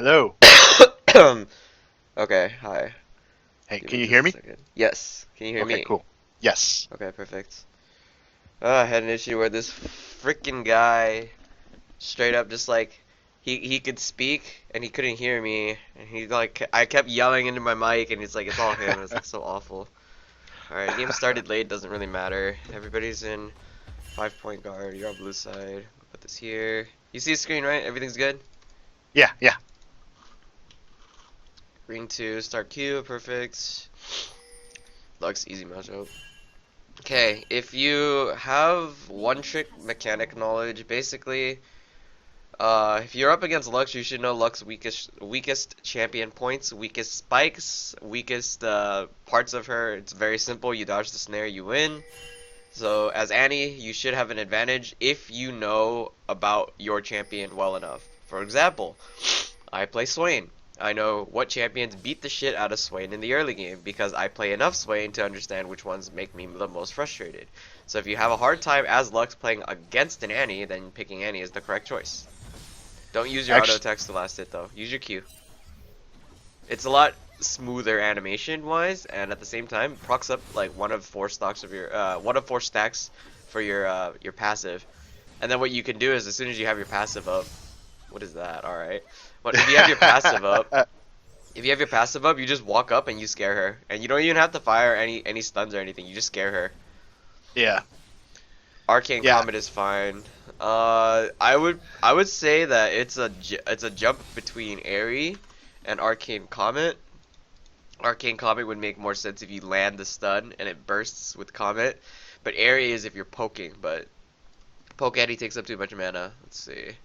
Hello. Okay, hi. Hey, Give can me you hear just a me? second. Yes. Can you hear Okay, me? cool. Yes. Okay, perfect. I had an issue where this freaking guy straight up just like he could speak and he couldn't hear me and he like I kept yelling into my mic and it's like it's all him. It's like so awful. Alright, game started late, doesn't really matter. Everybody's in 5 point guard, you're on blue side. Put this here. You see the screen, right? Everything's good? Yeah, yeah. Ring 2, start Q, perfect. Lux, easy matchup. Okay, if you have one trick mechanic knowledge, basically, if you're up against Lux, you should know Lux's weakest champion points, weakest spikes, weakest parts of her. It's very simple. You dodge the snare, you win. So as Annie, you should have an advantage if you know about your champion well enough. For example, I play Swain. I know what champions beat the shit out of Swain in the early game because I play enough Swain to understand which ones make me the most frustrated. So if you have a hard time as Lux playing against an Annie, then picking Annie is the correct choice. Don't use your auto Actually, attacks to last hit though. Use your Q. It's a lot smoother animation wise, and at the same time procs up like one of four stacks for your passive. And then what you can do is as soon as you have your passive up, what is that? All right. But if you have your passive up, you just walk up and you scare her, and you don't even have to fire any stuns or anything. You just scare her. yeah, Arcane yeah. Comet is fine. I would say that it's a jump between Airy and Arcane Comet. Arcane Comet would make more sense if you land the stun and it bursts with Comet, but Airy is if you're poking. But Poke Eddie takes up too much mana. Let's see.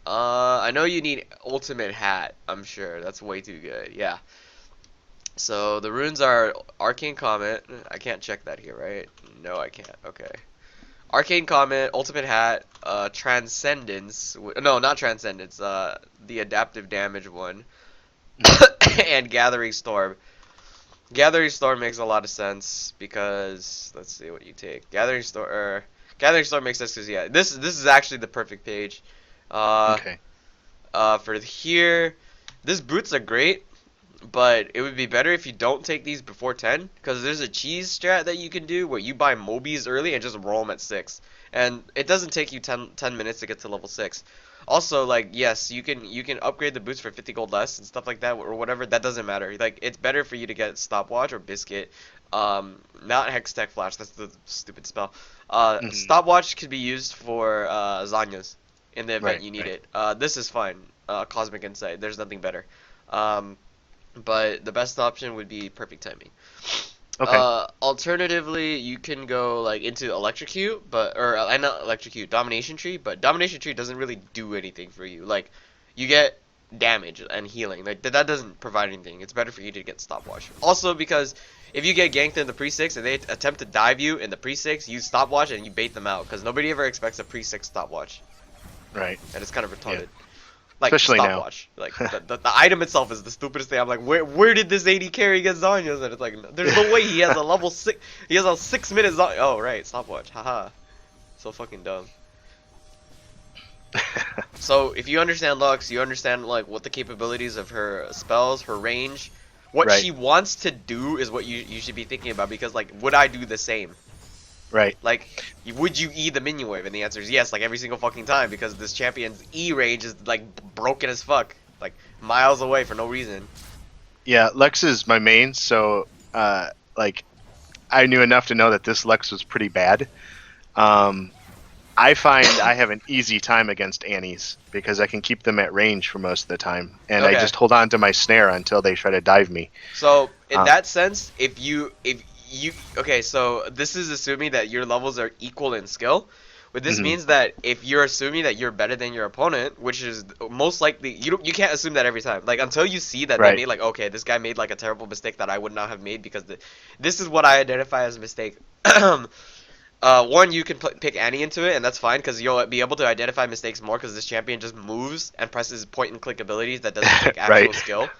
I know you need Ultimate Hat, I'm sure. That's way too good. Yeah. So the runes are Arcane Comet. I can't check that here, right? No, I can't. Okay. Arcane Comet, Ultimate Hat, Transcendence. No, not Transcendence. The adaptive damage one. Mhm. And Gathering Storm. Gathering Storm makes a lot of sense because let's see what you take. Gathering Storm makes sense because yeah, this is actually the perfect page. Uh, Okay. for here, these boots are great, but it would be better if you don't take these before 10, because there's a cheese strat that you can do where you buy Mobies early and just roll them at 6. And it doesn't take you 10 minutes to get to level 6. Also, like, yes, you can upgrade the boots for 50 gold less and stuff like that, or whatever, that doesn't matter. Like, it's better for you to get Stopwatch or Biscuit, not Hextech Flash, that's the stupid spell. Hmm. Stopwatch could be used for, Zanya's in the event Right, you need right. it. This is fine. Cosmic Insight, there's nothing better. Um, but the best option would be perfect timing. Okay. Alternatively, you can go like into electrocute, but or not electrocute, domination tree, but domination tree doesn't really do anything for you. Like, you get damage and healing. Like that doesn't provide anything. It's better for you to get stopwatch. Also, because if you get ganked in the pre-6 and they attempt to dive you in the pre-6, use stopwatch and you bait them out because nobody ever expects a pre-6 stopwatch, Right. and it's kind of Yeah. retarded. Like Especially now. stopwatch. Like the item itself is the stupidest thing. I'm like, where did this AD carry get Zanya's? And it's like, there's no way he has a level 6. He has a 6 minute Zanya. Oh right, stopwatch. Haha. So fucking dumb. So if you understand Lux, you understand like what the capabilities of her spells, her range, what Right, she wants to do is what you should be thinking about, because like, would I do the same? right. Like, would you E the minion wave? And the answer is yes, like every single fucking time, because this champion's E range is like broken as fuck, like miles away for no reason. Yeah, Lex is my main, so like I knew enough to know that this Lex was pretty bad. Um, I find I have an easy time against Annies because I can keep them at range for most of the time, and I Okay, just hold on to my snare until they try to dive me. so in Uh, that sense, if you okay, so this is assuming that your levels are equal in skill. But this mhm. means that if you're assuming that you're better than your opponent, which is most likely, you can't assume that every time. Like, until you see that they Right. made like, okay, this guy made like a terrible mistake that I would not have made, because this is what I identify as a mistake. One, you can pick Annie into it, and that's fine because you'll be able to identify mistakes more because this champion just moves and presses point and click abilities that doesn't take actual Right. skill.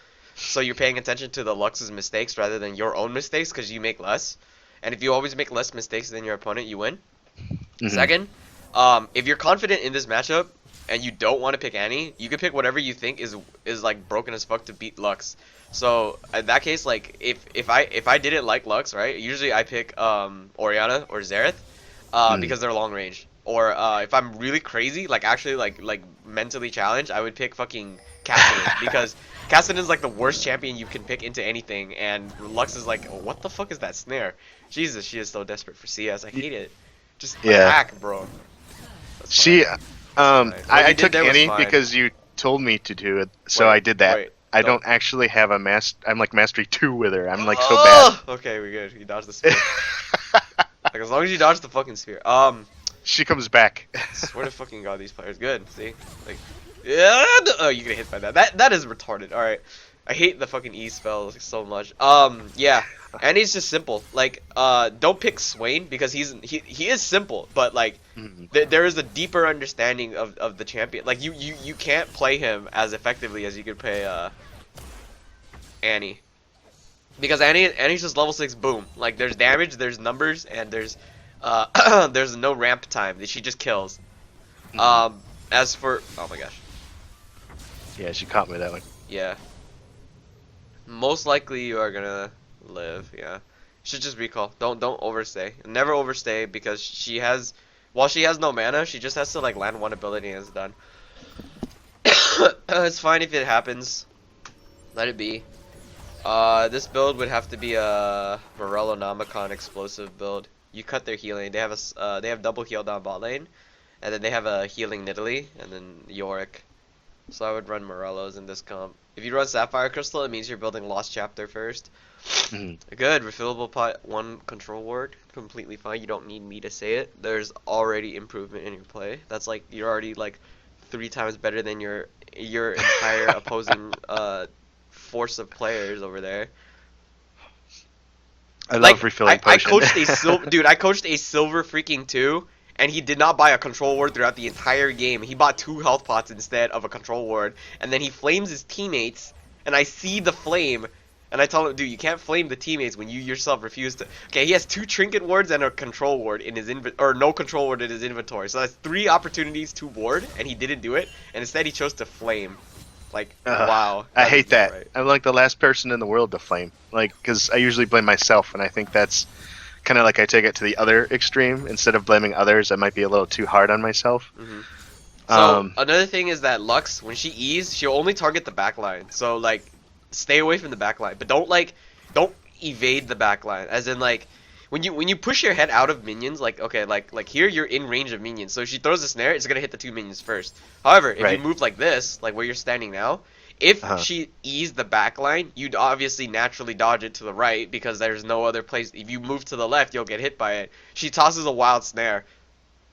So you're paying attention to the Lux's mistakes rather than your own mistakes because you make less. And if you always make less mistakes than your opponent, you win. Hmm. Second, if you're confident in this matchup, and you don't want to pick Annie, you can pick whatever you think is like broken as fuck to beat Lux. So in that case, like if I didn't like Lux, right? Usually I pick Orianna or Xerath, because they're long range. Or if I'm really crazy, like actually like mentally challenged, I would pick fucking Cassidy because Cassidy is like the worst champion you can pick into anything, and Lux is like, what the fuck is that snare? Jesus, she is so desperate for CS. I hate it. Just attack, bro. That's She, fine. I took Annie because you told me to do it, so I did that. I don't actually have a I'm like mastery 2 with her. I'm like so bad. Okay, we're good. You dodged the spear. Like as long as you dodge the fucking spear. She comes back. Swear to fucking god, these players good. See, like, yeah. Oh, you get hit by that. That is retarded. All right, I hate the fucking E spell so much. Yeah, and he's just simple. Like, don't pick Swain because he is simple, but like, there is a deeper understanding of the champion. Like, you can't play him as effectively as you could play Annie. Because Annie's just level 6 boom. Like there's damage, there's numbers, and there's there's no ramp time that she just kills. As for oh my gosh. Yeah, she caught me that one. Yeah. Most likely you are gonna live, yeah. Should just recall. Don't overstay. Never overstay because while she has no mana, she just has to like land one ability and it's done. It's fine if it happens. Let it be. This build would have to be a Morello Nomicon explosive build. You cut their healing. They have double heal down bot lane, and then they have a healing Nidalee, and then Yorick. So I would run Morellos in this comp. If you run Sapphire Crystal, it means you're building Lost Chapter first. Good, refillable pot, 1 control ward, completely fine. You don't need me to say it. There's already improvement in your play. That's like you're already like 3 times better than your entire opposing force of players over there. I love refilling potions. I coached a silver freaking 2, and he did not buy a control ward throughout the entire game. He bought 2 health pots instead of a control ward, and then he flames his teammates, and I see the flame, and I tell him, dude, you can't flame the teammates when you yourself refuse to. Okay, he has 2 trinket wards and a control ward in his or no control ward in his inventory, so that's 3 opportunities to ward, and he didn't do it, and instead he chose to flame. Like, wow. I hate that. Right. I'm like the last person in the world to flame. Like, because I usually blame myself, and I think that's kind of like I take it to the other extreme. Instead of blaming others, I might be a little too hard on myself. So, another thing is that Lux, when she E's, she'll only target the backline. So, like, stay away from the backline. But don't evade the backline. As in, like, when you push your head out of minions, like, okay, like here you're in range of minions. So if she throws a snare, it's gonna hit the 2 minions first. However, if you move like this, like where you're standing now, if she E's the backline, you'd obviously naturally dodge it to the right because there's no other place. If you move to the left, you'll get hit by it. She tosses a wild snare.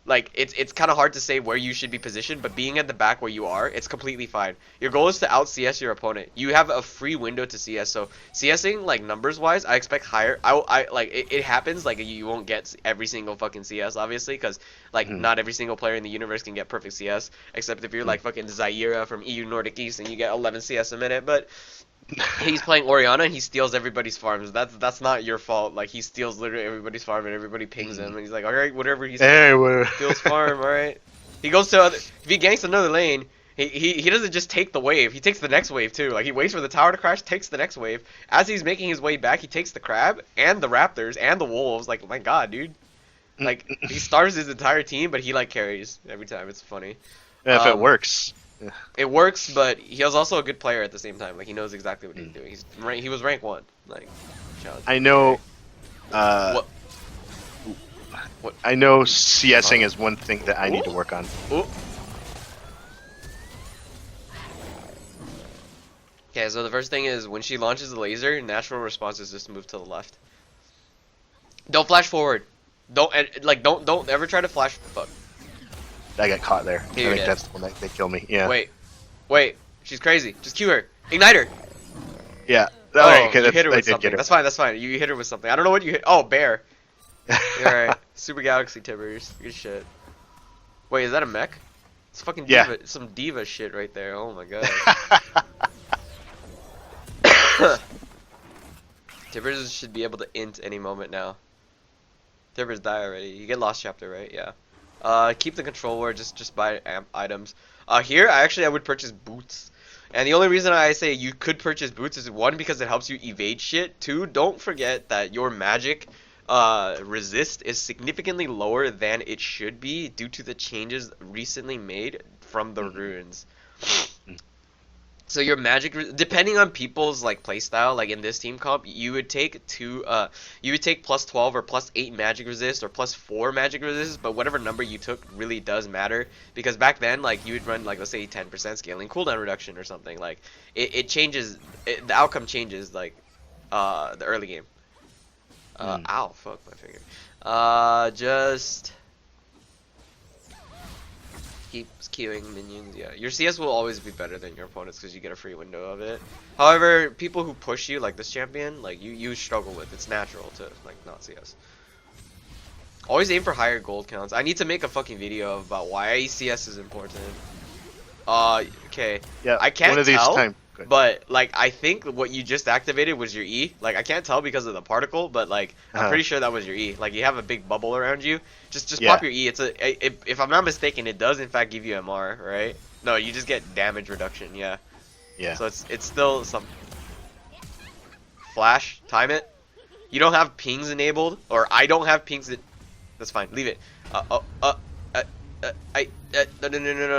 Like, it's kind of hard to say where you should be positioned, but being at the back where you are, it's completely fine. Your goal is to out CS your opponent. You have a free window to CS, so CSing, like, numbers-wise, I expect higher. It happens, like, you won't get every single fucking CS, obviously, because, like, not every single player in the universe can get perfect CS, except if you're, like, fucking Zaira from EU Nordic East and you get 11 CS a minute, but he's playing Orianna and he steals everybody's farms. That's not your fault. Like, he steals literally everybody's farm and everybody pings him and he's like, alright, whatever he steals farm, alright. He goes to if he ganks another lane, he doesn't just take the wave, he takes the next wave too. Like, he waits for the tower to crash, takes the next wave. As he's making his way back, he takes the crab and the raptors and the wolves. Like, my god, dude. Like, he starves his entire team, but he like carries every time. It's funny. Yeah, if it works. It works, but he was also a good player at the same time. Like, he knows exactly what he's doing. He was rank 1. Like, I know. What? I know CSing is one thing that I need to work on. Okay, so the first thing is when she launches the laser, natural response is just move to the left. Don't flash forward. Don't ever try to flash. Fuck. I got caught there. Here, I think that's the one that they kill me. Yeah. Wait. She's crazy. Just cue her. Ignite her. Yeah. Oh, okay, you hit her with something. That's fine. You hit her with something. I don't know what you hit. Oh, bear. Alright. Super Galaxy Timbers. Good shit. Wait, is that a mech? It's fucking diva. It's some diva shit right there. Oh my god. Timbers should be able to int any moment now. Timbers die already. You get Lost Chapter, right? Yeah. Keep the control word. Just buy items. Here, I would purchase boots. And the only reason I say you could purchase boots is one, because it helps you evade shit. Two, don't forget that your magic resist is significantly lower than it should be due to the changes recently made from the runes. So your magic, depending on people's like playstyle, like in this team comp, you would take plus 12 or plus 8 magic resist or plus 4 magic resist, but whatever number you took really does matter, because back then, like, you would run, like, let's say 10% scaling cooldown reduction or something. Like, it changes, the outcome changes, like, the early game. Ow, fuck my finger. Just keeps queuing minions. Yeah, your CS will always be better than your opponent's because you get a free window of it. However, people who push you, like this champion, like you struggle with. It's natural to like not CS. Always aim for higher gold counts. I need to make a fucking video about why CS is important. Okay. Yeah. I can't one of these tell. time. But like I think what you just activated was your E. Like I can't tell because of the particle, but like I'm pretty sure that was your E. Like you have a big bubble around you. Just pop your E. It's if I'm not mistaken, it does in fact give you MR, right? No, you just get damage reduction. Yeah. Yeah. So it's still some flash. Time it. You don't have pings enabled, or I don't have pings. That's fine. Leave it. No.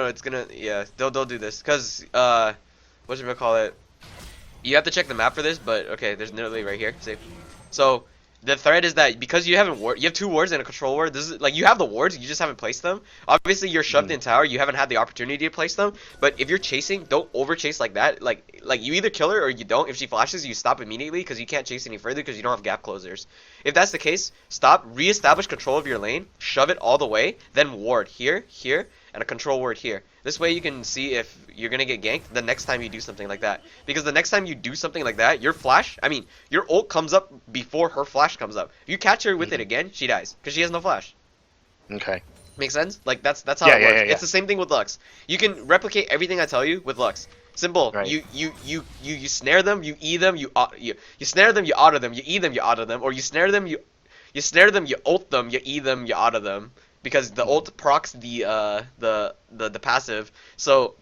It's gonna. Yeah. They'll do this because whatchamacallit, you have to check the map for this, but okay, there's literally right here. Save. So the thread is that because you haven't you have 2 wards and a control ward. This is like you have the wards, you just haven't placed them. Obviously, you're shoved in tower. You haven't had the opportunity to place them. But if you're chasing, don't over chase like that. Like you either kill her or you don't. If she flashes, you stop immediately because you can't chase any further because you don't have gap closers. If that's the case, stop, reestablish control of your lane, shove it all the way, then ward here, and a control ward here. This way you can see if you're gonna get ganked the next time you do something like that. Because the next time you do something like that, your ult comes up before her flash comes up. If you catch her with it again, she dies because she has no flash. Okay. Make sense? Like that's how it works. It's the same thing with Lux. You can replicate everything I tell you with Lux. Simple. Right. You snare them, you E them, you snare them, you auto them, you E them, you auto them, or you snare them, you ult them, you E them, you auto them. Because the ult procs the passive, so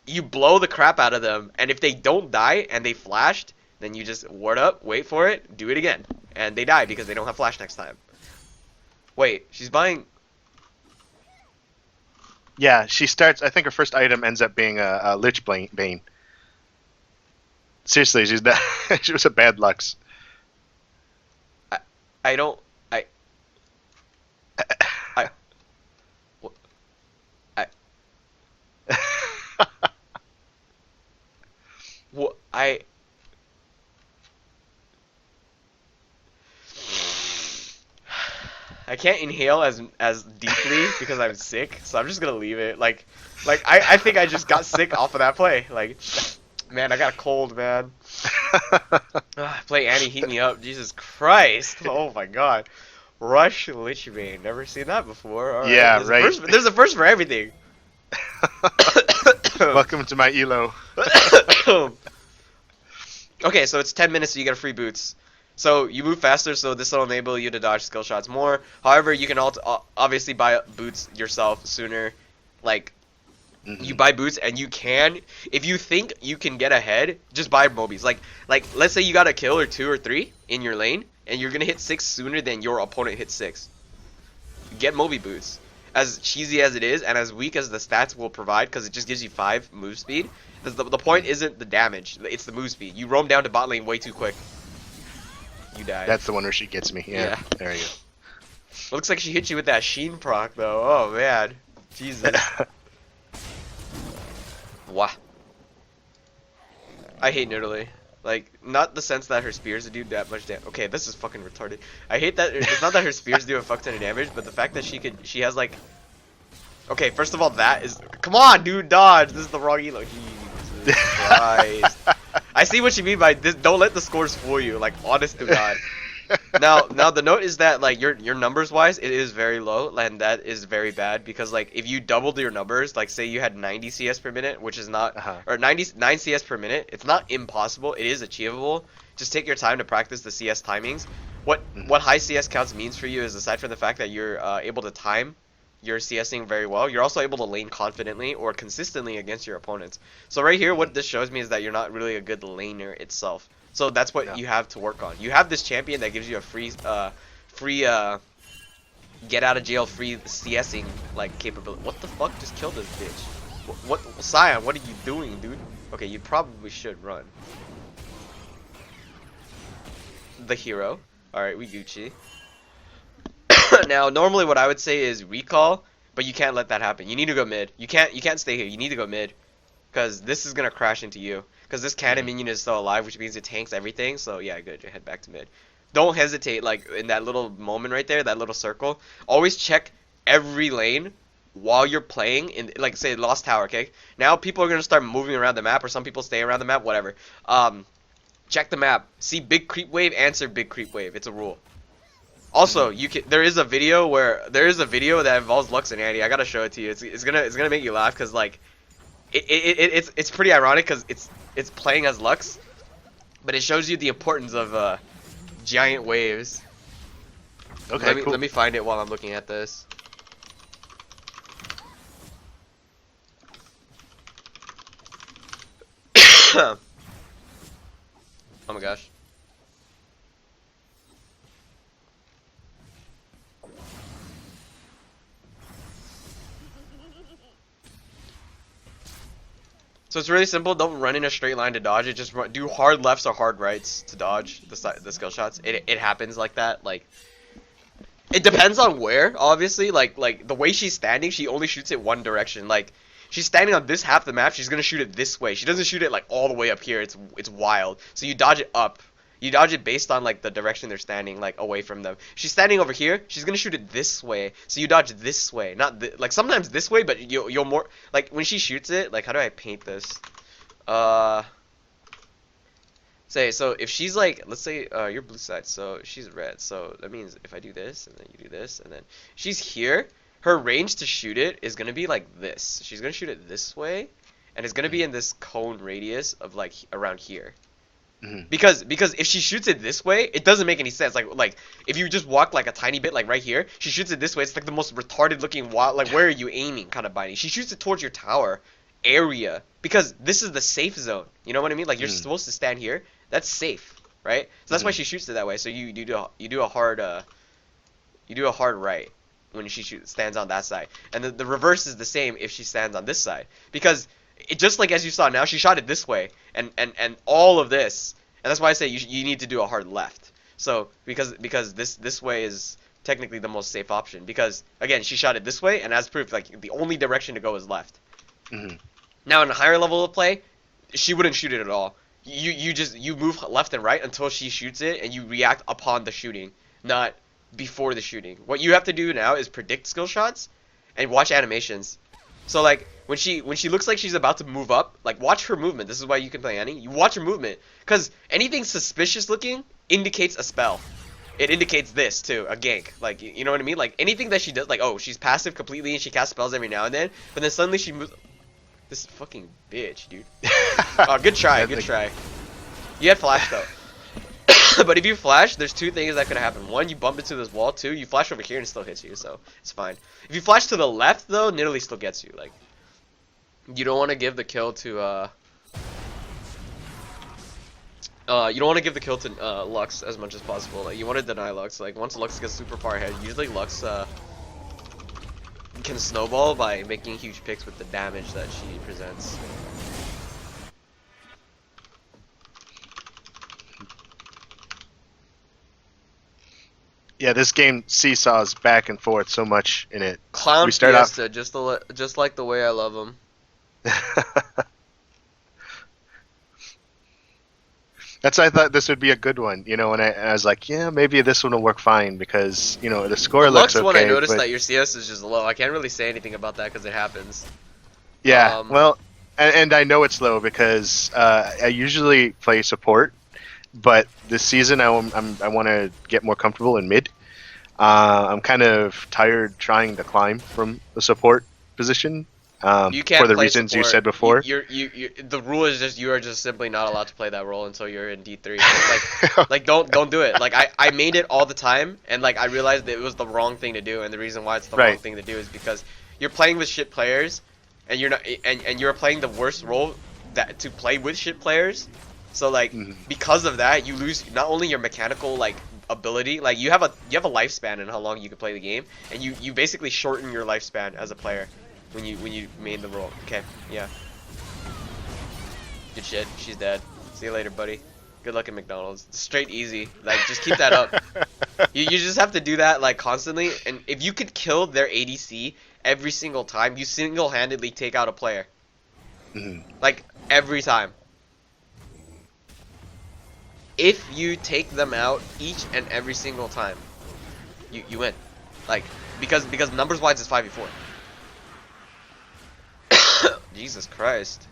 you blow the crap out of them, and if they don't die and they flashed, then you just ward up, wait for it, do it again, and they die because they don't have flash next time. Wait, she's buying. Yeah, she starts. I think her first item ends up being a Lich Bane. Seriously, she's that. She was a bad Lux. I don't. What I can't inhale as deeply because I'm sick, so I'm just gonna leave it. Like I think I just got sick off of that play. Like, man, I got a cold, man. Play Annie, heat me up. Jesus Christ! Oh my God, Rush Lichbane. Never seen that before. All right. Yeah, there's a first for everything. Welcome to my elo. Okay, so it's 10 minutes, so you get free boots. So you move faster, so this will enable you to dodge skill shots more. However, you can obviously buy boots yourself sooner. Like, you buy boots, and you can, if you think you can get ahead, just buy Mobies. Like let's say you got a kill or 2 or 3 in your lane, and you're gonna hit 6 sooner than your opponent hits 6. Get Mobi boots. As cheesy as it is, and as weak as the stats will provide, because it just gives you 5 move speed. The point isn't the damage, it's the move speed. You roam down to bot lane way too quick. You die. That's the one where she gets me. Yeah. There you go. Looks like she hit you with that Sheen proc though. Oh man. Jesus. Wah. I hate Nidalee. Like, not the sense that her spears do that much damage. Okay, this is fucking retarded. I hate that. It's not that her spears do a fuck ton of damage, but the fact that she has like. Okay, first of all, that is. Come on, dude, dodge. This is the wrong elo. Jesus Christ. I see what you mean by this. Don't let the scores fool you. Like, honest to God. Now the note is that like your numbers wise, it is very low, and that is very bad because like if you doubled your numbers, like say you had 90 CS per minute, which is not, or 99 CS per minute, it's not impossible. It is achievable. Just take your time to practice the CS timings. What high CS counts means for you is aside from the fact that you're able to time you're CSing very well, you're also able to lane confidently or consistently against your opponents. So right here, what this shows me is that you're not really a good laner itself. So that's what you have to work on. You have this champion that gives you a free get out of jail free CSing like capability. What the fuck just killed this bitch? What Scion, what are you doing, dude? Okay, you probably should run. The hero. Alright, we Gucci. Now, normally what I would say is recall, but you can't let that happen. You need to go mid. You can't stay here. You need to go mid. Because this is gonna crash into you. Because this cannon minion is still alive, which means it tanks everything. So yeah, good. Head back to mid. Don't hesitate, like in that little moment right there, that little circle. Always check every lane while you're playing in, like, say, Lost Tower, okay? Now people are gonna start moving around the map, or some people stay around the map, whatever. Check the map. See big creep wave, answer big creep wave. It's a rule. Also, there is a video that involves Lux and Annie. I gotta show it to you. It's gonna make you laugh because like it's pretty ironic because it's playing as Lux, but it shows you the importance of giant waves. Okay, cool. Let me find it while I'm looking at this. Oh my gosh. So it's really simple. Don't run in a straight line to dodge it. Just do hard lefts or hard rights to dodge the skill shots. It happens like that. Like, it depends on where, obviously. Like the way she's standing, she only shoots it one direction. Like, she's standing on this half the map, she's gonna shoot it this way. She doesn't shoot it like all the way up here. It's wild. So you dodge it up. You dodge it based on like the direction they're standing, like away from them. She's standing over here. She's gonna shoot it this way. So you dodge this way, not like sometimes this way, but you'll more like when she shoots it. Like, how do I paint this? Say so if she's like, let's say you're blue side, so she's red. So that means if I do this and then you do this and then she's here, her range to shoot it is gonna be like this. She's gonna shoot it this way, and it's gonna be in this cone radius of like around here. Because if she shoots it this way, it doesn't make any sense. Like if you just walk like a tiny bit, like right here, she shoots it this way. It's like the most retarded looking wild. Like, where are you aiming? Kind of binding. She shoots it towards your tower area because this is the safe zone. You know what I mean? Like, you're supposed to stand here. That's safe, right? So that's why she shoots it that way. So you do a hard right when she stands on that side, and the reverse is the same if she stands on this side, because it just like as you saw now, she shot it this way, and all of this, and that's why I say you need to do a hard left. So because this way is technically the most safe option, because again she shot it this way, and as proof, like the only direction to go is left. Now in a higher level of play, she wouldn't shoot it at all. You move left and right until she shoots it, and you react upon the shooting, not before the shooting. What you have to do now is predict skill shots and watch animations. So like when she looks like she's about to move up, like watch her movement. This is why you can play Annie. You watch her movement, because anything suspicious looking indicates a spell. It indicates this too, a gank. Like, you know what I mean? Like anything that she does, like, oh, she's passive completely and she casts spells every now and then, but then suddenly she moves. This fucking bitch, dude. Oh, good try, good try. You had flash though. But if you flash, there's two things that could happen. One, you bump into this wall. Two, you flash over here and it still hits you, so it's fine. If you flash to the left though, Nidalee still gets you. Like, you don't want to give the kill to Lux as much as possible. Like, you want to deny Lux. Like, once Lux gets super far ahead, usually Lux can snowball by making huge picks with the damage that she presents. Yeah, this game seesaws back and forth so much in it. Clown we start Fiesta, just like the way I love him. That's why I thought this would be a good one, you know, and I was like, yeah, maybe this one will work fine because, you know, the score looks okay. Lux one, I noticed that your CS is just low. I can't really say anything about that because it happens. Yeah, well, and I know it's low because I usually play support, but this season I want to get more comfortable in mid. I'm kind of tired trying to climb from the support position You for can't the play reasons you support. said before. The rule is just you are just simply not allowed to play that role until you're in D3. Like don't do it. Like I made it all the time, and like I realized that it was the wrong thing to do, and the reason why it's the wrong Right. thing to do is because you're playing with shit players, and you're not and you're playing the worst role that to play with shit players. So like Mhm. because of that, you lose not only your mechanical like ability, like you have a lifespan in how long you can play the game, and you basically shorten your lifespan as a player when you made the role. Okay, yeah. Good shit. She's dead. See you later, buddy. Good luck at McDonald's. Straight easy. Like just keep that up. You just have to do that like constantly, and if you could kill their ADC every single time, you single-handedly take out a player. Mhm. Like every time. If you take them out each and every single time, you win. Like because numbers wise it's 5v4. Jesus Christ.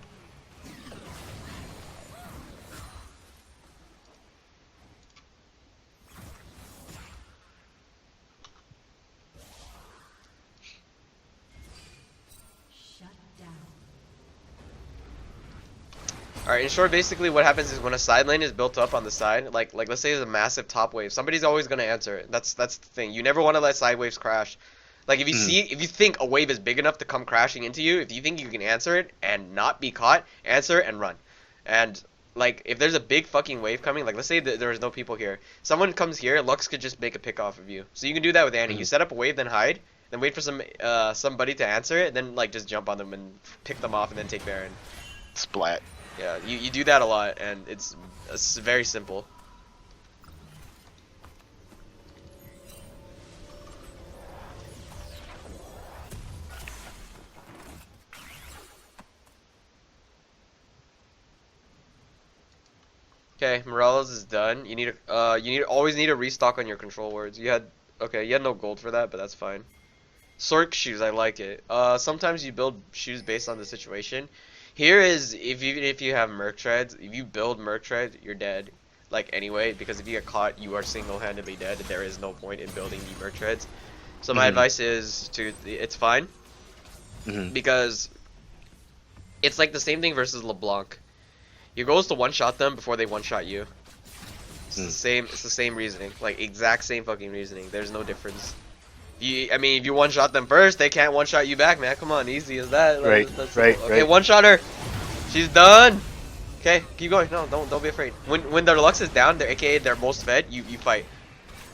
Alright, in short, basically what happens is when a side lane is built up on the side, like let's say there's a massive top wave, somebody's always gonna answer it. That's the thing. You never want to let side waves crash. Like if you think a wave is big enough to come crashing into you, if you think you can answer it and not be caught, answer it and run. And like if there's a big fucking wave coming, like let's say that there's no people here, someone comes here, Lux could just make a pick off of you. So you can do that with Annie. You set up a wave, then hide, then wait for somebody to answer it, then like just jump on them and pick them off, and then take Baron. Splat. Yeah, you do that a lot, and it's very simple. Okay, Morales is done. You always need a restock on your control words. You had no gold for that, but that's fine. Sork shoes, I like it. Sometimes you build shoes based on the situation. Here is if you have merc treads, if you build merc treads, you're dead. Like anyway, because if you get caught, you are single-handedly dead. There is no point in building the merc treads. So my advice is it's fine because it's like the same thing versus LeBlanc. Your goal is to one-shot them before they one-shot you. It's the same. It's the same reasoning, like exact same fucking reasoning. There's no difference. I mean, if you one-shot them first, they can't one-shot you back, man. Come on, easy as that. Right, right. Okay, one-shot her. She's done. Okay, keep going. No, don't be afraid. When their Lux is down, they're AKA their most fed. You fight.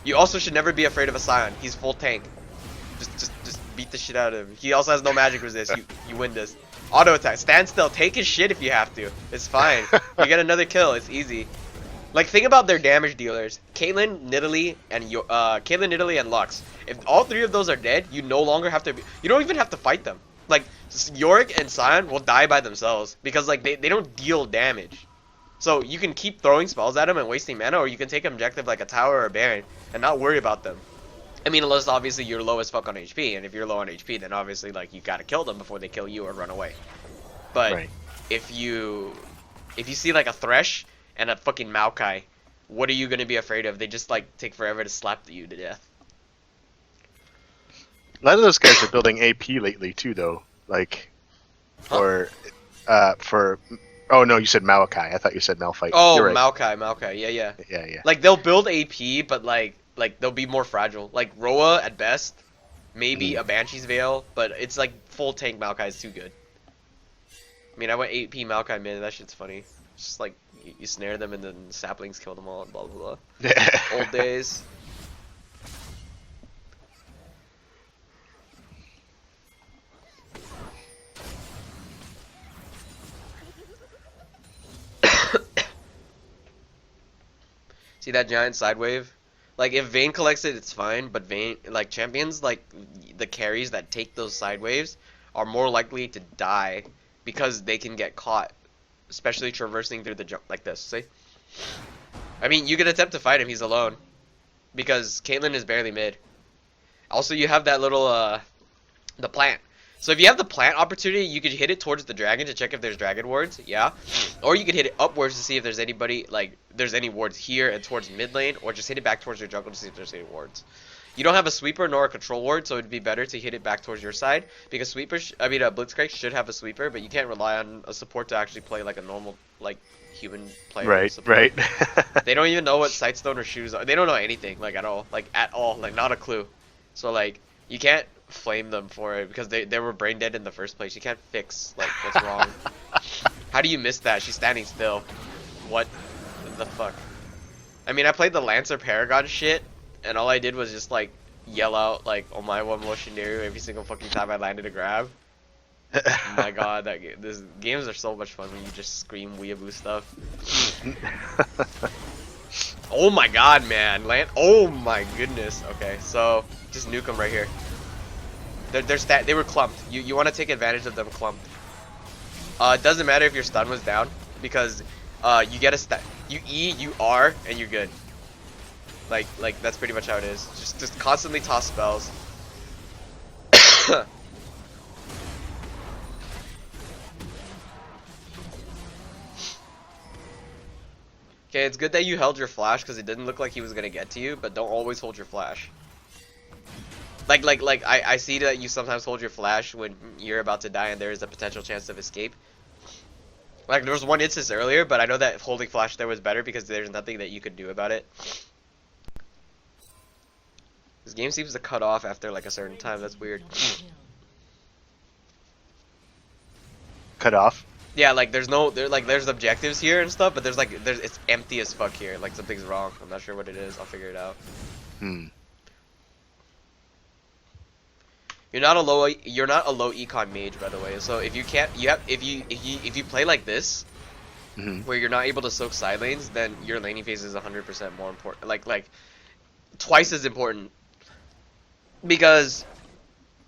You also should never be afraid of a Scion. He's full tank. Just beat the shit out of him. He also has no magic resist. You win this. Auto attack. Stand still. Take his shit if you have to. It's fine. You get another kill. It's easy. Like, think about their damage dealers. Caitlyn, Nidalee, and Lux. If all three of those are dead, you no longer have to you don't even have to fight them. Like, Yorick and Scion will die by themselves because, like, they don't deal damage. So, you can keep throwing spells at them and wasting mana, or you can take an objective like a tower or a Baron and not worry about them. I mean, unless, obviously, you're low as fuck on HP, and if you're low on HP, then obviously, like, you gotta kill them before they kill you or run away. But, if you see, like, a Thresh and a fucking Maokai, what are you gonna be afraid of? They just like take forever to slap you to death. A lot of those guys are building AP lately too, though. Like, for oh no, you said Maokai. I thought you said Malphite. Oh, right. Maokai, Yeah. Like they'll build AP, but like they'll be more fragile. Like Roa at best, maybe a Banshee's Veil, but it's like full tank Maokai is too good. I mean, I went AP Maokai mid. That shit's funny. It's just like you snare them and then saplings kill them all and blah blah blah. Old days. See that giant side wave? Like if Vayne collects it, it's fine, but Vayne, like champions, like the carries that take those side waves are more likely to die because they can get caught, especially traversing through the jump like this. See? I mean, you could attempt to fight him. He's alone because Caitlyn is barely mid. Also, you have that little the plant. So if you have the plant opportunity, you could hit it towards the dragon to check if there's dragon wards, yeah. Or you could hit it upwards to see if there's anybody, like, there's any wards here and towards mid lane, or just hit it back towards your jungle to see if there's any wards. You don't have a sweeper nor a control ward, so it'd be better to hit it back towards your side because Blitzcrank should have a sweeper, but you can't rely on a support to actually play like a normal like human player. Right, support. right. They don't even know what Sightstone or shoes are. They don't know anything like at all, like not a clue. So like you can't flame them for it because they were brain dead in the first place. You can't fix like what's wrong. How do you miss that? She's standing still. What the fuck? I mean, I played the Lancer Paragon shit, and all I did was just like yell out like "Oh my one Moshinuru" every single fucking time I landed a grab. Oh my god, these games are so much fun when you just scream weeaboo stuff. Oh my god, man, oh my goodness. Okay, so just nuke them right here. They were clumped. You want to take advantage of them clumped. It doesn't matter if your stun was down because you get a stat. You E, you R, and you're good. Like that's pretty much how it is. Just constantly toss spells. Okay, it's good that you held your flash because it didn't look like he was gonna get to you, but don't always hold your flash. I see that you sometimes hold your flash when you're about to die and there is a potential chance of escape. Like there was one instance earlier, but I know that holding flash there was better because there's nothing that you could do about it. This game seems to cut off after like a certain time. That's weird. Cut off? Yeah, like there's objectives here and stuff, but it's empty as fuck here. Like something's wrong. I'm not sure what it is. I'll figure it out. You're not a low econ mage, by the way. So if you play like this, where you're not able to soak side lanes, then your laning phase is 100% more important. Like twice as important, because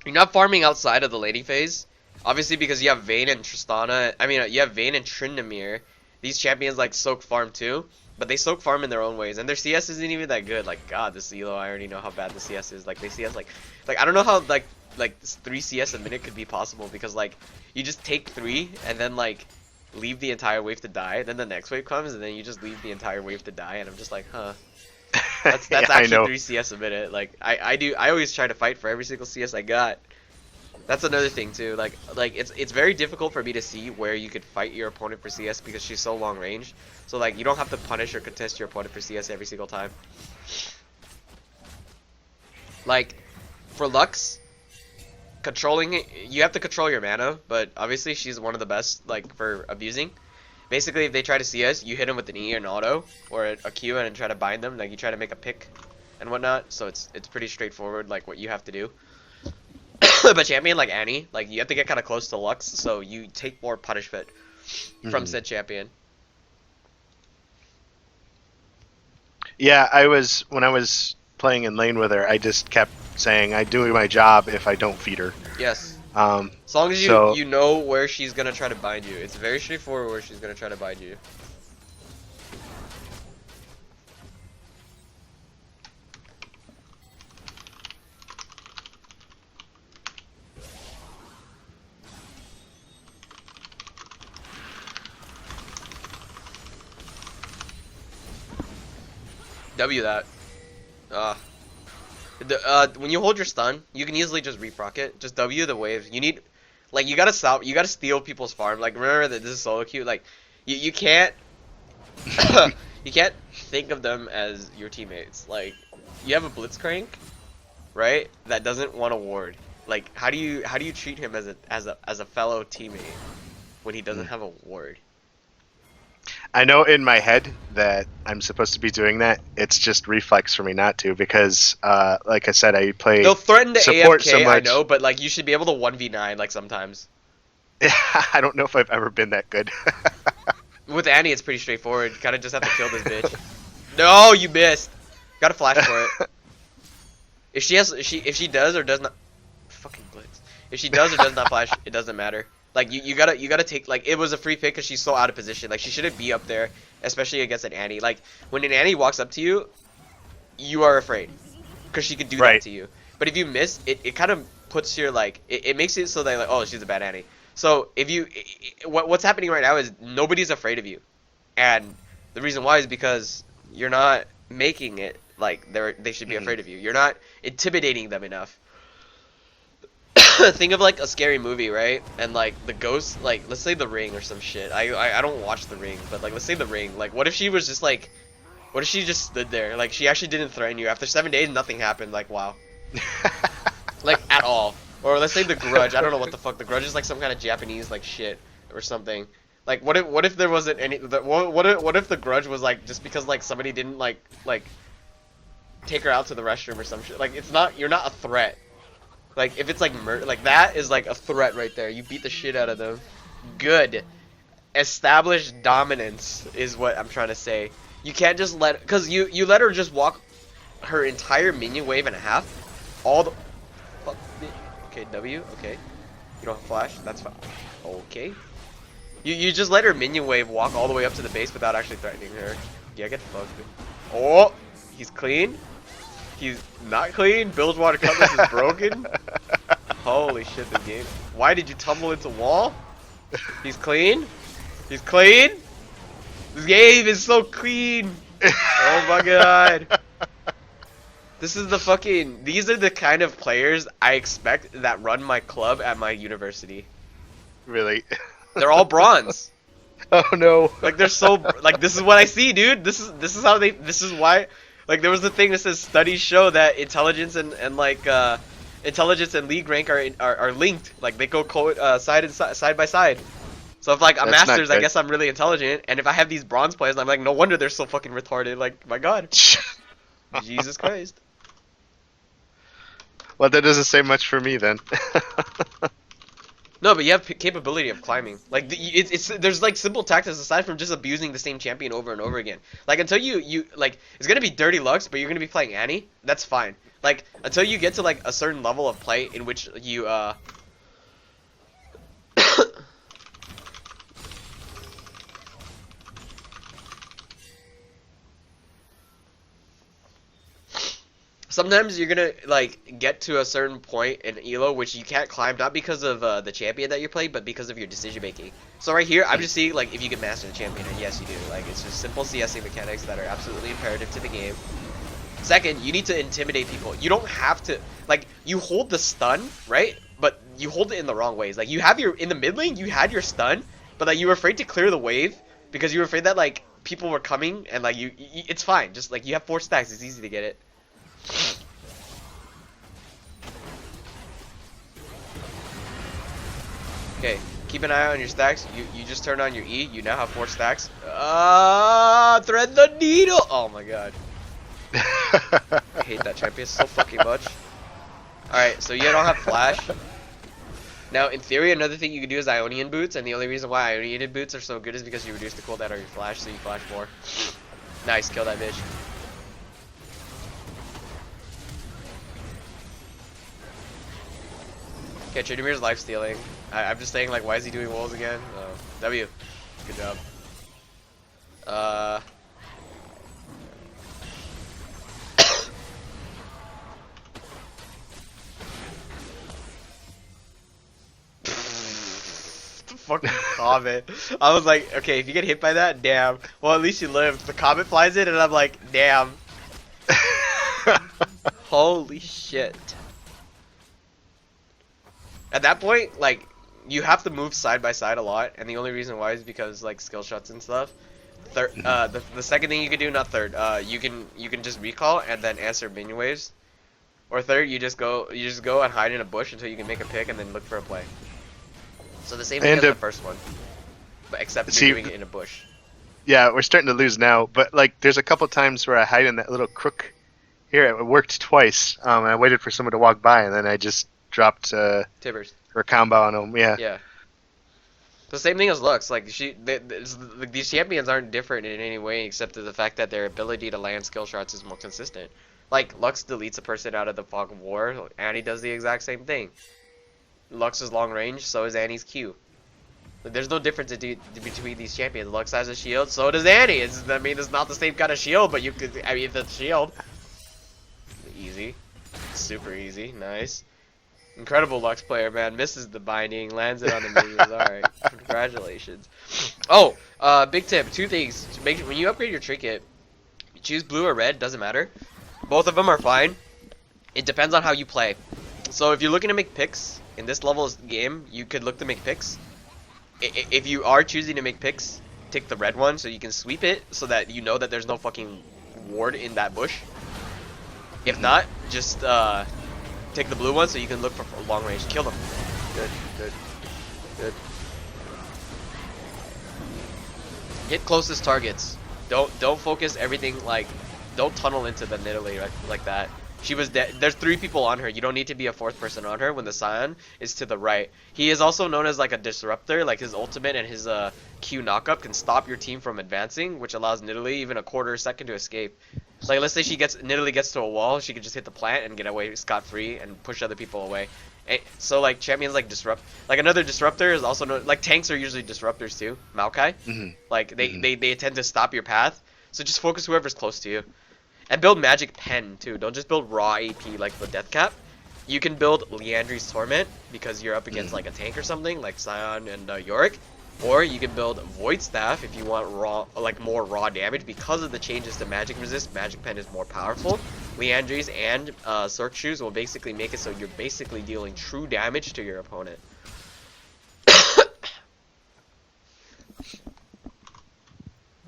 you're not farming outside of the laning phase. Obviously, because you have Vayne and Tristana. I mean, you have Vayne and Tryndamere. These champions like soak farm too, but they soak farm in their own ways, and their CS isn't even that good. Like God, this Elo, I already know how bad the CS is. Like they CS like I don't know how like 3 CS a minute could be possible, because like you just take 3 and then like leave the entire wave to die, then the next wave comes and then you just leave the entire wave to die, and I'm just like, huh. That's Yeah, actually 3 CS a minute. Like I always try to fight for every single CS I got. That's another thing too. Like it's very difficult for me to see where you could fight your opponent for CS because she's so long range. So like you don't have to punish or contest your opponent for CS every single time. Like for Lux, you have to control your mana, but obviously she's one of the best like for abusing. Basically, if they try to CS, you hit them with an E or an auto or a Q and try to bind them. Like you try to make a pick and whatnot. So it's pretty straightforward, like what you have to do. But champion like Annie, like you have to get kind of close to Lux, so you take more punishment from said champion. Yeah, when I was playing in lane with her, I just kept saying I'm doing my job if I don't feed her. Yes. As long as you know where she's gonna try to bind you, it's very straightforward where she's gonna try to bind you. W that. When you hold your stun, you can easily just reproc it. Just W the waves. You need, like, you gotta steal people's farm. Like, remember that this is solo queue. Like, you can't, you can't think of them as your teammates. Like, you have a Blitzcrank, right? That doesn't want a ward. Like, how do you treat him as a fellow teammate when he doesn't have a ward? I know in my head that I'm supposed to be doing that. It's just reflex for me not to, because, like I said, I play They'll threaten to support AFK, so much. I know, but like you should be able to 1v9 like sometimes. I don't know if I've ever been that good. With Annie, it's pretty straightforward. You kind of just have to kill this bitch. No, you missed. Got to flash for it. If she does or does not, fucking blitz. If she does or does not flash, it doesn't matter. Like you gotta take, like, it was a free pick because she's so out of position. Like she shouldn't be up there, especially against an Annie. Like when an Annie walks up to you, you are afraid because she could do that to you. But if you miss, it kind of puts your, like, it makes it so that, like, oh, she's a bad Annie. So if you, what's happening right now is nobody's afraid of you, and the reason why is because you're not making it like they should be afraid of you. You're not intimidating them enough. Think of like a scary movie, right? And like the ghost, like let's say The Ring or some shit. I don't watch The Ring, but like let's say The Ring. Like what if she was just like, what if she just stood there? Like she actually didn't threaten you. After 7 days, nothing happened. Like wow, like at all. Or let's say The Grudge. I don't know what the fuck. The Grudge is like some kind of Japanese like shit or something. Like what if there wasn't any? What if The Grudge was like just because like somebody didn't like take her out to the restroom or some shit. Like it's not, you're not a threat. Like if it's like murder, like that is like a threat right there. You beat the shit out of them. Good. Established dominance is what I'm trying to say. You can't just let, cause you let her just walk her entire minion wave and a half. All the fuck. Okay, W. Okay. You don't have flash. That's fine. Okay. You just let her minion wave walk all the way up to the base without actually threatening her. Yeah, get fucked. Oh, he's clean. He's not clean. Bilgewater Cutlass is broken. Holy shit, this game. Why did you tumble into wall? He's clean. He's clean. This game is so clean. Oh my god. This is the fucking... These are the kind of players I expect that run my club at my university. Really? They're all bronze. Oh no. Like they're so... Like this is what I see, dude. This is how they... This is why... Like there was the thing that says studies show that intelligence and like intelligence and league rank are linked. Like they go side by side. So if like I'm That's masters, not I good. guess I'm really intelligent. And if I have these bronze players, I'm like, no wonder they're so fucking retarded. Like my god, Jesus Christ. Well, that doesn't say much for me then. No, but you have capability of climbing. Like there's like simple tactics aside from just abusing the same champion over and over again. Like until you like it's gonna be dirty Lux, but you're gonna be playing Annie. That's fine. Like until you get to like a certain level of play in which you sometimes you're gonna like get to a certain point in Elo which you can't climb, not because of the champion that you're playing, but because of your decision making. So right here, I'm just seeing like if you can master the champion, and yes you do. Like it's just simple CSing mechanics that are absolutely imperative to the game. Second, you need to intimidate people. You don't have to, like, you hold the stun, right? But you hold it in the wrong ways. Like you have your, in the mid lane, you had your stun, but like you were afraid to clear the wave because you were afraid that like people were coming and like it's fine. Just like you have 4 stacks, it's easy to get it. Okay, keep an eye on your stacks. You just turn on your E. You now have 4 stacks. Thread the needle. Oh my god, I hate that champion so fucking much. All right, so you don't have flash. Now, in theory, another thing you can do is Ionian boots, and the only reason why Ionian boots are so good is because you reduce the cooldown of your flash, so you flash more. Nice, kill that bitch. Okay, Tridamir's life stealing. I'm just saying, like, why is he doing walls again? Oh, W. Good job. Fucking comet. I was like, okay, if you get hit by that, damn. Well, at least you lived. The comet flies in, and I'm like, damn. Holy shit. At that point, like, you have to move side by side a lot, and the only reason why is because like skill shots and stuff. The second thing you can do, not third, you can just recall and then answer minion waves. Or third, you just go and hide in a bush until you can make a pick and then look for a play. So the same thing as the first one, but except you're doing it in a bush. Yeah, we're starting to lose now, but like there's a couple times where I hide in that little crook. Here, it worked twice. And I waited for someone to walk by, and then I just dropped Tibbers or combo on him. Yeah. Yeah. The same thing as Lux. Like these champions aren't different in any way except for the fact that their ability to land skill shots is more consistent. Like Lux deletes a person out of the fog of war. Annie does the exact same thing. Lux is long range, so is Annie's Q. Like, there's no difference between these champions. Lux has a shield, so does Annie. I mean, it's not the same kind of shield, but you could. I mean, the shield. Easy, super easy, nice. Incredible Lux player, man. Misses the binding, lands it on the minions. Alright, congratulations. Oh, big tip. 2 things. When you upgrade your trinket, choose blue or red, doesn't matter. Both of them are fine. It depends on how you play. So if you're looking to make picks in this level of game, you could look to make picks. If you are choosing to make picks, take the red one so you can sweep it so that you know that there's no fucking ward in that bush. If not, just take the blue one so you can look for long range. Kill them. Good, good, good. Hit closest targets. Don't focus everything like. Don't tunnel into the Nidalee like that. She was dead. There's 3 people on her. You don't need to be a 4th person on her when the Scion is to the right. He is also known as like a disruptor. Like his ultimate and his Q knockup can stop your team from advancing, which allows Nidalee even a quarter second to escape. Like let's say Nidalee gets to a wall, she could just hit the plant and get away scot-free and push other people away. So like champions like disrupt, like another disruptor is also known, like tanks are usually disruptors too. Maokai, like they tend to stop your path. So just focus whoever's close to you. And build Magic Pen too. Don't just build raw AP like the Death Cap. You can build Liandry's Torment because you're up against like a tank or something like Scion and Yorick. Or you can build Void Staff if you want raw, like more raw damage. Because of the changes to Magic Resist, Magic Pen is more powerful. Liandry's and Cirque Shoes will basically make it so you're basically dealing true damage to your opponent.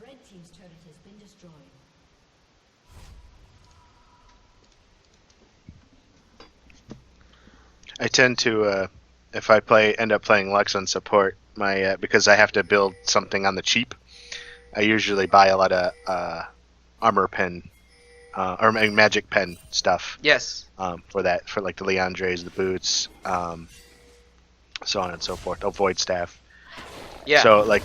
Red team's turret has been destroyed. I tend to, if I end up playing Lux on support, because I have to build something on the cheap, I usually buy a lot of armor pen, or magic pen stuff. Yes. For like the Leandres, the boots, so on and so forth. Oh, void staff. Yeah. So like,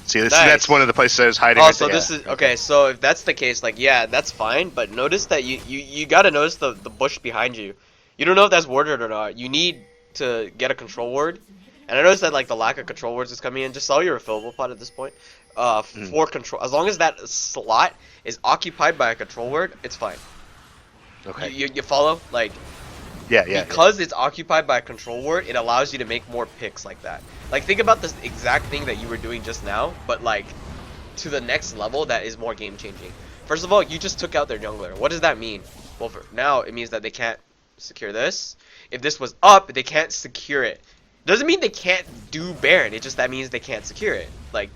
see, Nice. that's one of the places I was hiding. Oh, right so there. this is okay. So if that's the case, like, yeah, that's fine. But notice that you gotta notice the bush behind you. You don't know if that's warded or not. You need to get a control ward. And I noticed that like the lack of control wards is coming in. Just sell your refillable pot at this point. For control, as long as that slot is occupied by a control ward, it's fine. Okay. You follow? Like, Yeah. because it's occupied by a control ward, it allows you to make more picks like that. Like, think about this exact thing that you were doing just now, but like to the next level that is more game changing. First of all, you just took out their jungler. What does that mean? Well, for now it means that they can't secure this. If this was up, they can't secure it. Doesn't mean they can't do Baron. It just that means they can't secure it. Like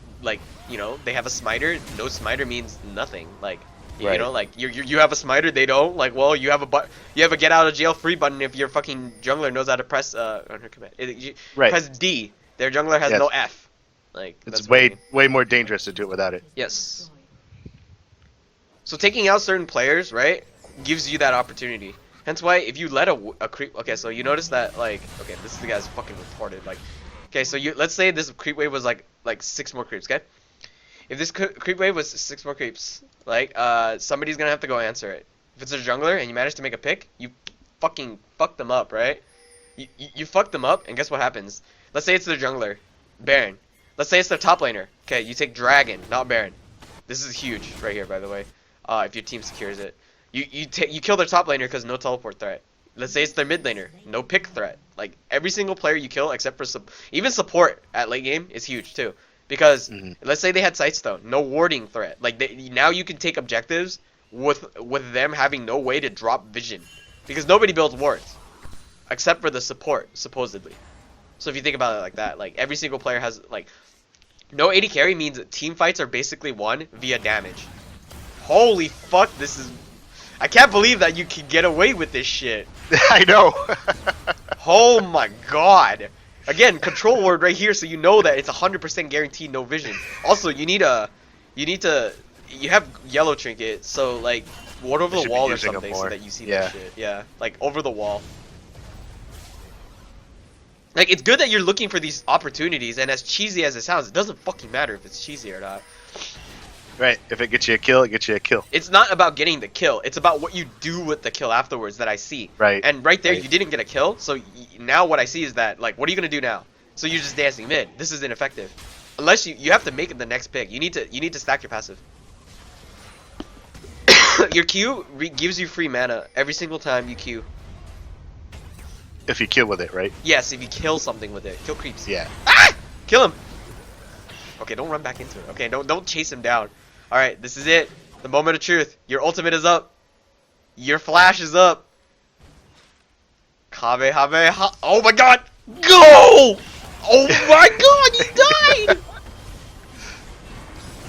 you know, they have a smiter. No smiter means nothing. Like you Right. know, like you have a smiter, they don't. Like, well, you have a get out of jail free button if your fucking jungler knows how to press on her command. Right. Press D. Their jungler has Yes. no F. Like It's that's what I mean. way more dangerous to do it without it. Yes. So taking out certain players, right, gives you that opportunity. Hence why if you let a creep, okay, so you notice that like, okay, this is the guy's fucking reported. Like, okay, so let's say this creep wave was like 6 more creeps, okay? If this creep wave was 6 more creeps, like, somebody's gonna have to go answer it. If it's a jungler and you manage to make a pick, you fucking fuck them up, right? You fuck them up, and guess what happens? Let's say it's their jungler, Baron. Let's say it's their top laner. Okay, you take Dragon, not Baron. This is huge right here, by the way. If your team secures it. You kill their top laner because no teleport threat. Let's say it's their mid laner, no pick threat. Like every single player you kill except for even support at late game is huge too. Because let's say they had Sightstone, no warding threat. Like now you can take objectives with them having no way to drop vision, because nobody builds wards except for the support supposedly. So if you think about it like that, like every single player has like no AD carry means team fights are basically won via damage. Holy fuck, this is. I can't believe that you can get away with this shit. I know. Oh my god. Again, control ward right here, so you know that it's 100% guaranteed no vision. Also, you have yellow trinket, so like ward over the wall or something so that you see that shit. Yeah, like over the wall. Like, it's good that you're looking for these opportunities, and as cheesy as it sounds, it doesn't fucking matter if it's cheesy or not. Right. If it gets you a kill, it gets you a kill. It's not about getting the kill. It's about what you do with the kill afterwards that I see. Right. And right there, Right. you didn't get a kill. So now what I see is that, like, what are you going to do now? So you're just dancing mid. This is ineffective. Unless you have to make it the next pick. You need to stack your passive. Your Q gives you free mana every single time you Q. If you kill with it, right? Yes, if you kill something with it. Kill creeps. Yeah. Ah! Kill him! Okay, don't run back into it. Okay, don't chase him down. Alright, this is it. The moment of truth. Your ultimate is up. Your flash is up. Oh my god! Go! Oh my god, he died!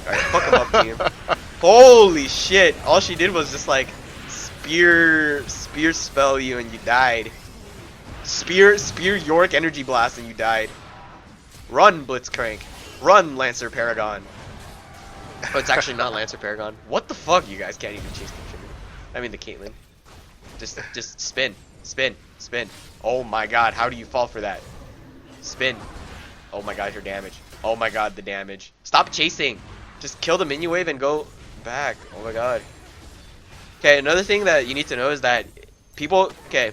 Alright, fuck him up, team. Holy shit! All she did was just like spear spell you and you died. Spear Yorick energy blast and you died. Run, Blitzcrank. Run, Lancer Paragon. Oh, it's actually not Lancer Paragon. What the fuck? You guys can't even chase the trigger. I mean the Caitlyn. Just spin. Oh my god, how do you fall for that? Spin. Oh my god, your damage. Oh my god, the damage. Stop chasing. Just kill the minion wave and go back. Oh my god. Okay, another thing that you need to know is that people. Okay,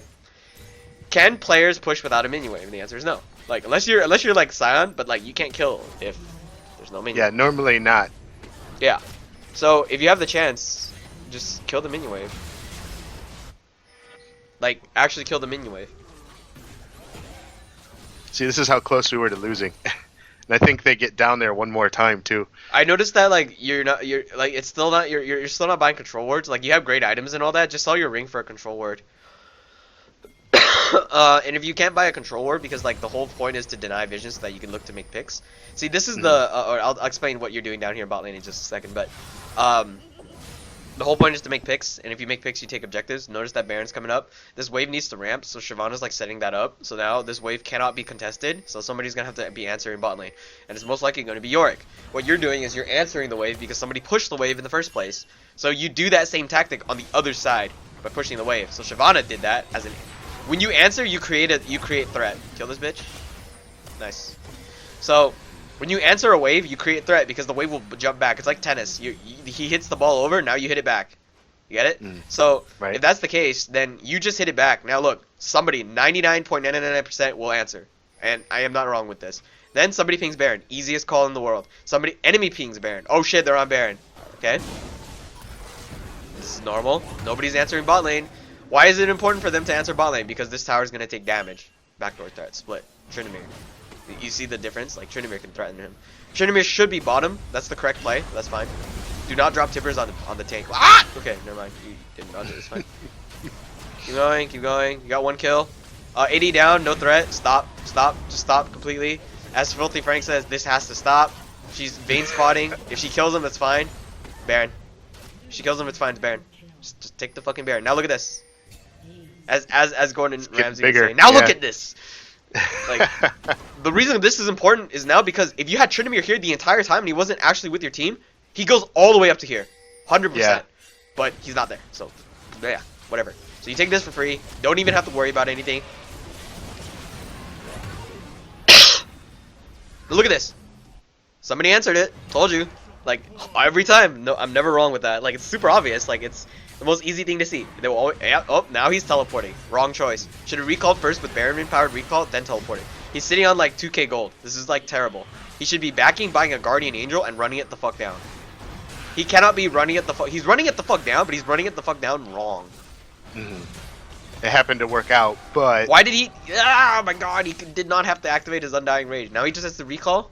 can players push without a minion wave? And the answer is no. Like unless you're like Scion, but like you can't kill if there's no minion. Yeah, normally not. Yeah. So if you have the chance, just kill the minion wave. Like actually kill the minion wave. See, this is how close we were to losing. And I think they get down there one more time too. I noticed that like you're like it's still not you're still not buying control words. Like you have great items and all that. Just sell your ring for a control word. And if you can't buy a control word because like the whole point is to deny vision so that you can look to make picks. See, this is or I'll explain what you're doing down here in bot lane in just a second. But the whole point is to make picks, and if you make picks, you take objectives. Notice that Baron's coming up. This wave needs to ramp, so Shyvana's like setting that up. So now this wave cannot be contested, so somebody's gonna have to be answering bot lane, and it's most likely going to be Yorick. What you're doing is you're answering the wave because somebody pushed the wave in the first place. So you do that same tactic on the other side by pushing the wave. So Shyvana did that as an. When you answer, you create threat. Kill this bitch. Nice. So when you answer a wave, you create threat because the wave will jump back. It's like tennis. He hits the ball over, now you hit it back. You get it? So right. If that's the case, then you just hit it back. Now look, somebody 99.999% will answer, and I am not wrong with this. Then somebody pings Baron, easiest call in the world. Enemy pings Baron. Oh shit, they're on Baron. Okay. This is normal. Nobody's answering bot lane. Why is it important for them to answer bot lane? Because this tower is gonna take damage. Backdoor threat, split. Tryndamere. You see the difference? Like Tryndamere can threaten him. Tryndamere should be bottom. That's the correct play. That's fine. Do not drop tippers on the tank. Ah! Okay, never mind. You didn't dodge it. It's fine. Keep going. Keep going. You got one kill. AD down. No threat. Stop. Stop. Just stop completely. As Filthy Frank says, this has to stop. She's vein spotting. If she kills him, that's fine. Baron. If she kills him, it's fine. It's Baron. Just take the fucking Baron. Now look at this. As Gordon Ramsay would say. Now look at this. Like, the reason this is important is now because if you had Tryndamere here the entire time and he wasn't actually with your team, he goes all the way up to here, 100%. Yeah. But he's not there, so yeah, whatever. So you take this for free. Don't even have to worry about anything. Look at this. Somebody answered it. Told you. Like every time. No, I'm never wrong with that. Like it's super obvious. Like it's the most easy thing to see. They will always, yeah, oh, now he's teleporting. Wrong choice. Should have recalled first with Baron powered recall, then teleporting. He's sitting on like 2k gold. This is like terrible. He should be buying a Guardian Angel and running it the fuck down. He cannot be running it the fuck. He's running it the fuck down, but he's running it the fuck down wrong. It happened to work out, but why did he? Ah, my god! He did not have to activate his Undying Rage. Now he just has to recall.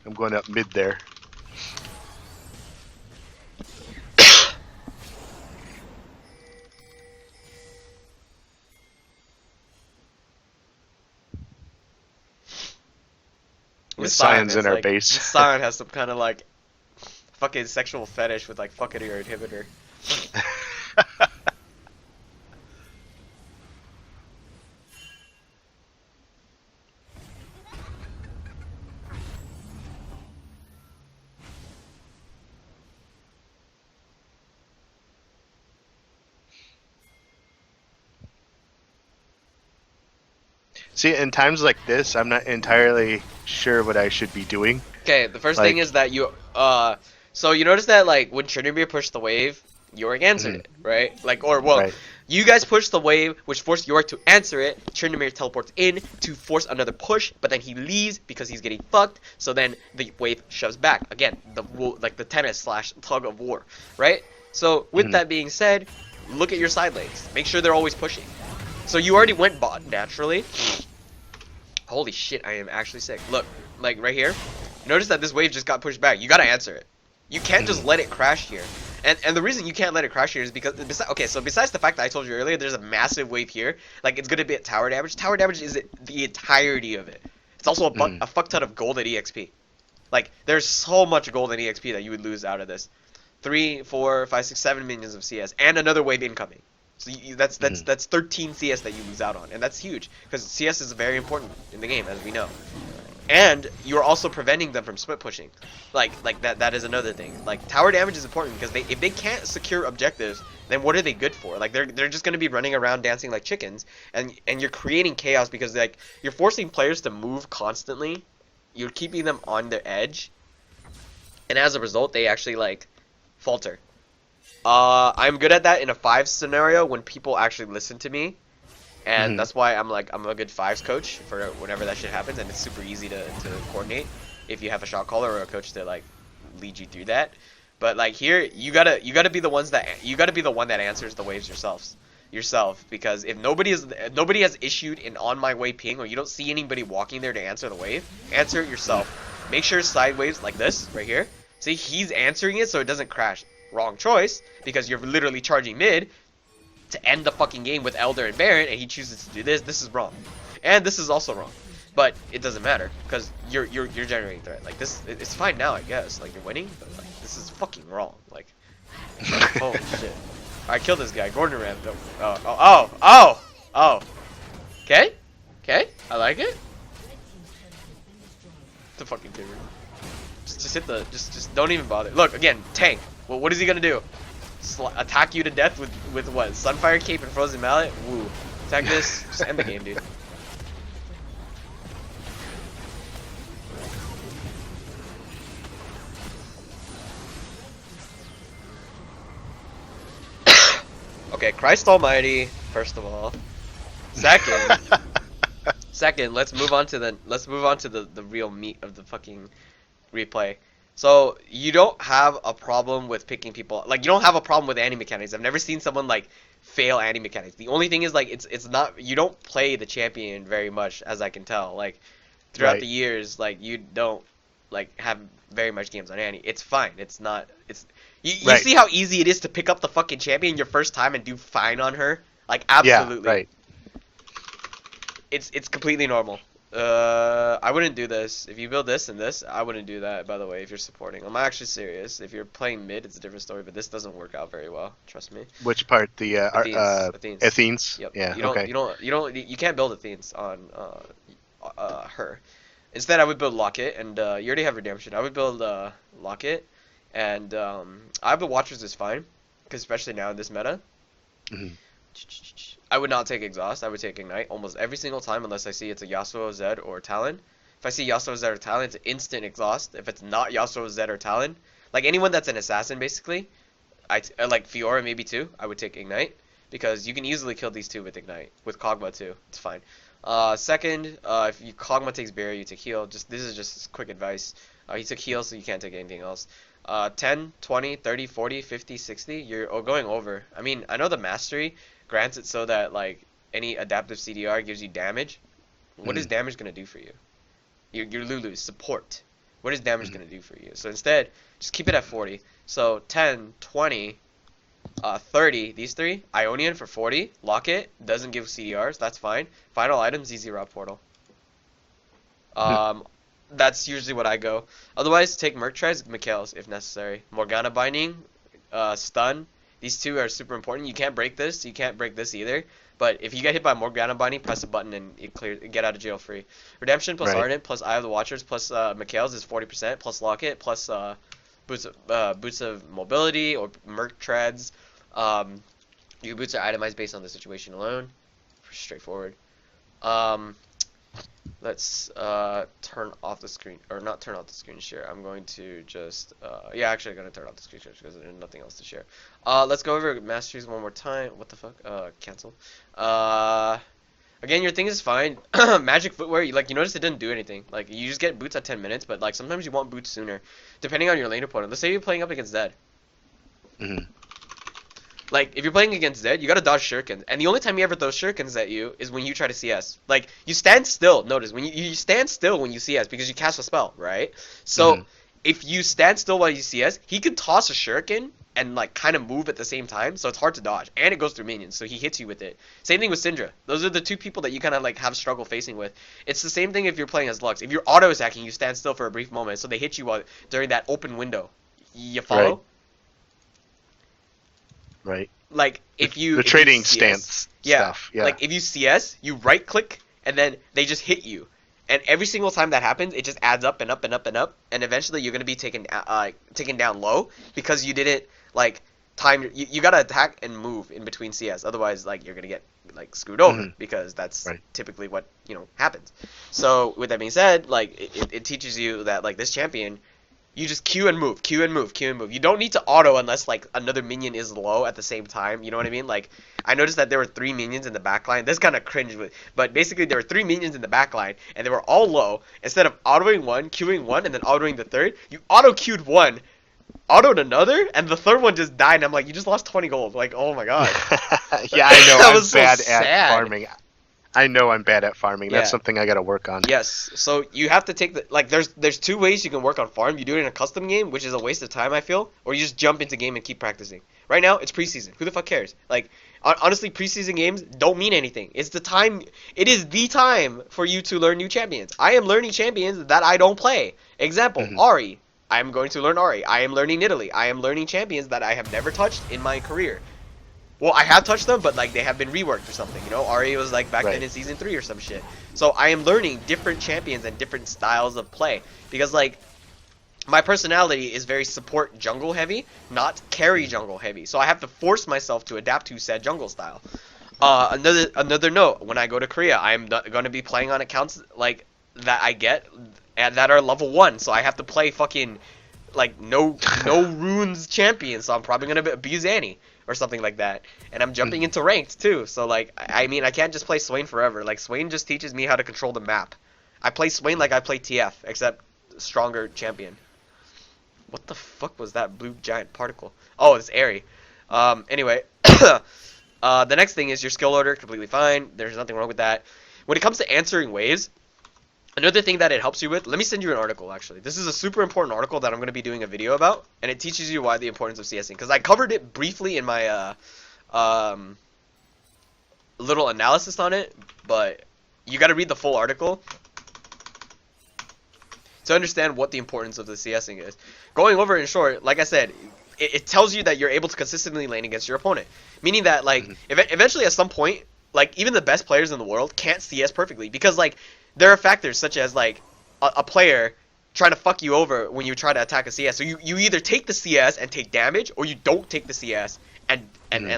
I'm going up mid there. With Scion's in our like, base. Scion has some kind of like fucking sexual fetish with like fucking your inhibitor. See, in times like this, I'm not entirely sure what I should be doing. Okay, the first thing is that you, so you notice that, like, when Tryndamere pushed the wave, Yorick answered it, right? Like, or, well, you guys pushed the wave, which forced Yorick to answer it. Tryndamere teleports in to force another push, but then he leaves because he's getting fucked, so then the wave shoves back. Again, like the tennis / tug of war, right? So, with that being said, look at your side lanes. Make sure they're always pushing. So you already went bot naturally. Holy shit, I am actually sick. Look, like right here, Notice that this wave just got pushed back. You gotta answer it. You can't just let it crash here. And the reason you can't let it crash here is because besides the fact that I told you earlier, there's a massive wave here. Like it's gonna be at tower damage. Tower damage is the entirety of it. It's also a fuck ton of golden EXP. Like there's so much golden EXP that you would lose out of this. 3, 4, 5, 6, 7 minions of CS and another wave incoming. So that's 13 CS that you lose out on, and that's huge because CS is very important in the game, as we know. And you're also preventing them from split pushing. Like that is another thing. Like tower damage is important because if they can't secure objectives, then what are they good for? Like they're just gonna be running around dancing like chickens, and you're creating chaos because like you're forcing players to move constantly. You're keeping them on their edge, and as a result, they actually like falter. I'm good at that in a 5 scenario when people actually listen to me. And that's why I'm a good 5s coach for whenever that shit happens, and it's super easy to coordinate if you have a shot caller or a coach to like lead you through that. But like here, you gotta be the one that answers the waves yourself, because if nobody has issued an on my way ping, or you don't see anybody walking there to answer the wave, answer it yourself. Make sure side waves like this right here. See, he's answering it so it doesn't crash. Wrong choice, because you're literally charging mid to end the fucking game with Elder and Baron, and he chooses to do this. This is wrong, and this is also wrong, but it doesn't matter because you're generating threat. Like this, it's fine now, I guess. Like you're winning, but like this is fucking wrong. Like holy shit! All right, kill this guy. Gordon Ram. Oh. Okay. I like it. The fucking favorite. Just hit the. Just don't even bother. Look again. Tank. Well, what is he gonna do? Attack you to death with what? Sunfire Cape and Frozen Mallet? Woo. Attack this. Just end the game, dude. Okay, Christ Almighty, first of all. Second, let's move on to the real meat of the fucking replay. So you don't have a problem with picking people, like you don't have a problem with anti-mechanics. I've never seen someone like fail anti-mechanics. The only thing is like it's not, you don't play the champion very much, as I can tell. Like throughout the years, like you don't like have very much games on anti. It's fine. It's not. You see how easy it is to pick up the fucking champion your first time and do fine on her. Like absolutely. Yeah, right. It's completely normal. I wouldn't do this. If you build this and this, I wouldn't do that, by the way, if you're supporting. I'm actually serious. If you're playing mid, it's a different story, but this doesn't work out very well. Trust me. Which part? The Athenes? Yep. Yeah, You can't build Athenes on her. Instead, I would build Locket, and you already have Redemption. I would build Locket, and I would Watchers is fine, because especially now in this meta. I would not take Exhaust. I would take Ignite almost every single time, unless I see it's a Yasuo, Zed, or Talon. If I see Yasuo, Zed, or Talon, it's instant Exhaust. If it's not Yasuo, Zed, or Talon, like anyone that's an assassin, basically, like Fiora maybe too, I would take Ignite, because you can easily kill these two with Ignite. With Kog'Maw too, it's fine. Second, if Kog'Maw takes Barrier, you take Heal. This is just quick advice. He took Heal, so you can't take anything else. 10, 20, 30, 40, 50, 60, you're going over. I mean, I know the Mastery grants it so that like any adaptive CDR gives you damage. What is damage gonna do for you? Your Lulu's support. What is damage gonna do for you? So instead, just keep it at 40. So 10, 20, 30, these three. Ionian for 40. Locket doesn't give CDRs. That's fine. Final items, easy route portal. That's usually what I go. Otherwise, take Merc Tries, Mikhail's if necessary. Morgana Binding, Stun. These two are super important. You can't break this. You can't break this either. But if you get hit by Morgana Binding, press a button and get out of jail free. Redemption plus Ardent plus Eye of the Watchers plus Mikhail's is 40%, plus Locket plus boots of mobility or Merc Treads. Your boots are itemized based on the situation alone. Straightforward. Let's turn off the screen, or not turn off the screen share. I'm going to just actually I'm gonna turn off the screen share because there's nothing else to share. Let's go over masteries one more time. What the fuck? Cancel. Again, your thing is fine. Magic footwear, you notice it didn't do anything. Like you just get boots at 10 minutes, but like sometimes you want boots sooner, depending on your lane opponent. Let's say you're playing up against Zed. Like, if you're playing against Zed, you gotta dodge shurikens. And the only time he ever throws shurikens at you is when you try to CS. Like, you stand still. Notice, when you stand still when you CS because you cast a spell, right? So, if you stand still while you CS, he could toss a shuriken and, like, kind of move at the same time. So it's hard to dodge. And it goes through minions, so he hits you with it. Same thing with Syndra. Those are the two people that you kind of, like, have struggle facing with. It's the same thing if you're playing as Lux. If you're auto-attacking, you stand still for a brief moment, so they hit you during that open window. You follow? Right. Like, if you... The if trading you CS, stance stuff. Yeah. Like, if you CS, you right-click, and then they just hit you. And every single time that happens, it just adds up and up and up and up. And eventually, you're going to be taken down low because you didn't, like, time... You got to attack and move in between CS. Otherwise, like, you're going to get, like, screwed over because that's typically what, you know, happens. So, with that being said, like, it teaches you that, like, this champion... You just Q and move, Q and move, Q and move. You don't need to auto unless, like, another minion is low at the same time. You know what I mean? Like, I noticed that there were 3 minions in the backline. This kind of cringe, but basically there were 3 minions in the backline, and they were all low. Instead of autoing one, Qing one, and then autoing the third, you auto-Q'd one, autoed another, and the third one just died, and I'm like, you just lost 20 gold. Like, oh my god. Yeah, I know. That I'm was so bad sad. at farming. I know I'm bad at farming. That's Yeah. something I got to work on. Yes, so you have to take the, like, there's 2 ways you can work on farm. You do it in a custom game, which is a waste of time, I feel, or you just jump into game and keep practicing. Right now, it's preseason. Who the fuck cares? Like, honestly, preseason games don't mean anything. It is the time for you to learn new champions. I am learning champions that I don't play. Example, Ahri. I am going to learn Ahri. I am learning Nidalee. I am learning champions that I have never touched in my career. Well, I have touched them, but, like, they have been reworked or something, you know? Ahri was, like, back then in Season 3 or some shit. So I am learning different champions and different styles of play. Because, like, my personality is very support jungle heavy, not carry jungle heavy. So I have to force myself to adapt to said jungle style. Another note, when I go to Korea, I am going to be playing on accounts, like, that I get and that are level 1. So I have to play fucking, like, no runes champions. So I'm probably going to abuse Annie or something like that. And I'm jumping into ranked too. So, like, I mean, I can't just play Swain forever. Like, Swain just teaches me how to control the map. I play Swain like I play TF, except stronger champion. What the fuck was that blue giant particle? Oh, it's Airy. Anyway, the next thing is your skill order, completely fine. There's nothing wrong with that. When it comes to answering waves, another thing that it helps you with, let me send you an article, actually. This is a super important article that I'm going to be doing a video about, and it teaches you why the importance of CSing. Because I covered it briefly in my little analysis on it, but you got to read the full article to understand what the importance of the CSing is. Going over it in short, like I said, it tells you that you're able to consistently lane against your opponent. Meaning that, like, eventually at some point, like, even the best players in the world can't CS perfectly. Because, like, there are factors such as, like, a player trying to fuck you over when you try to attack a CS. So you either take the CS and take damage, or you don't take the CS and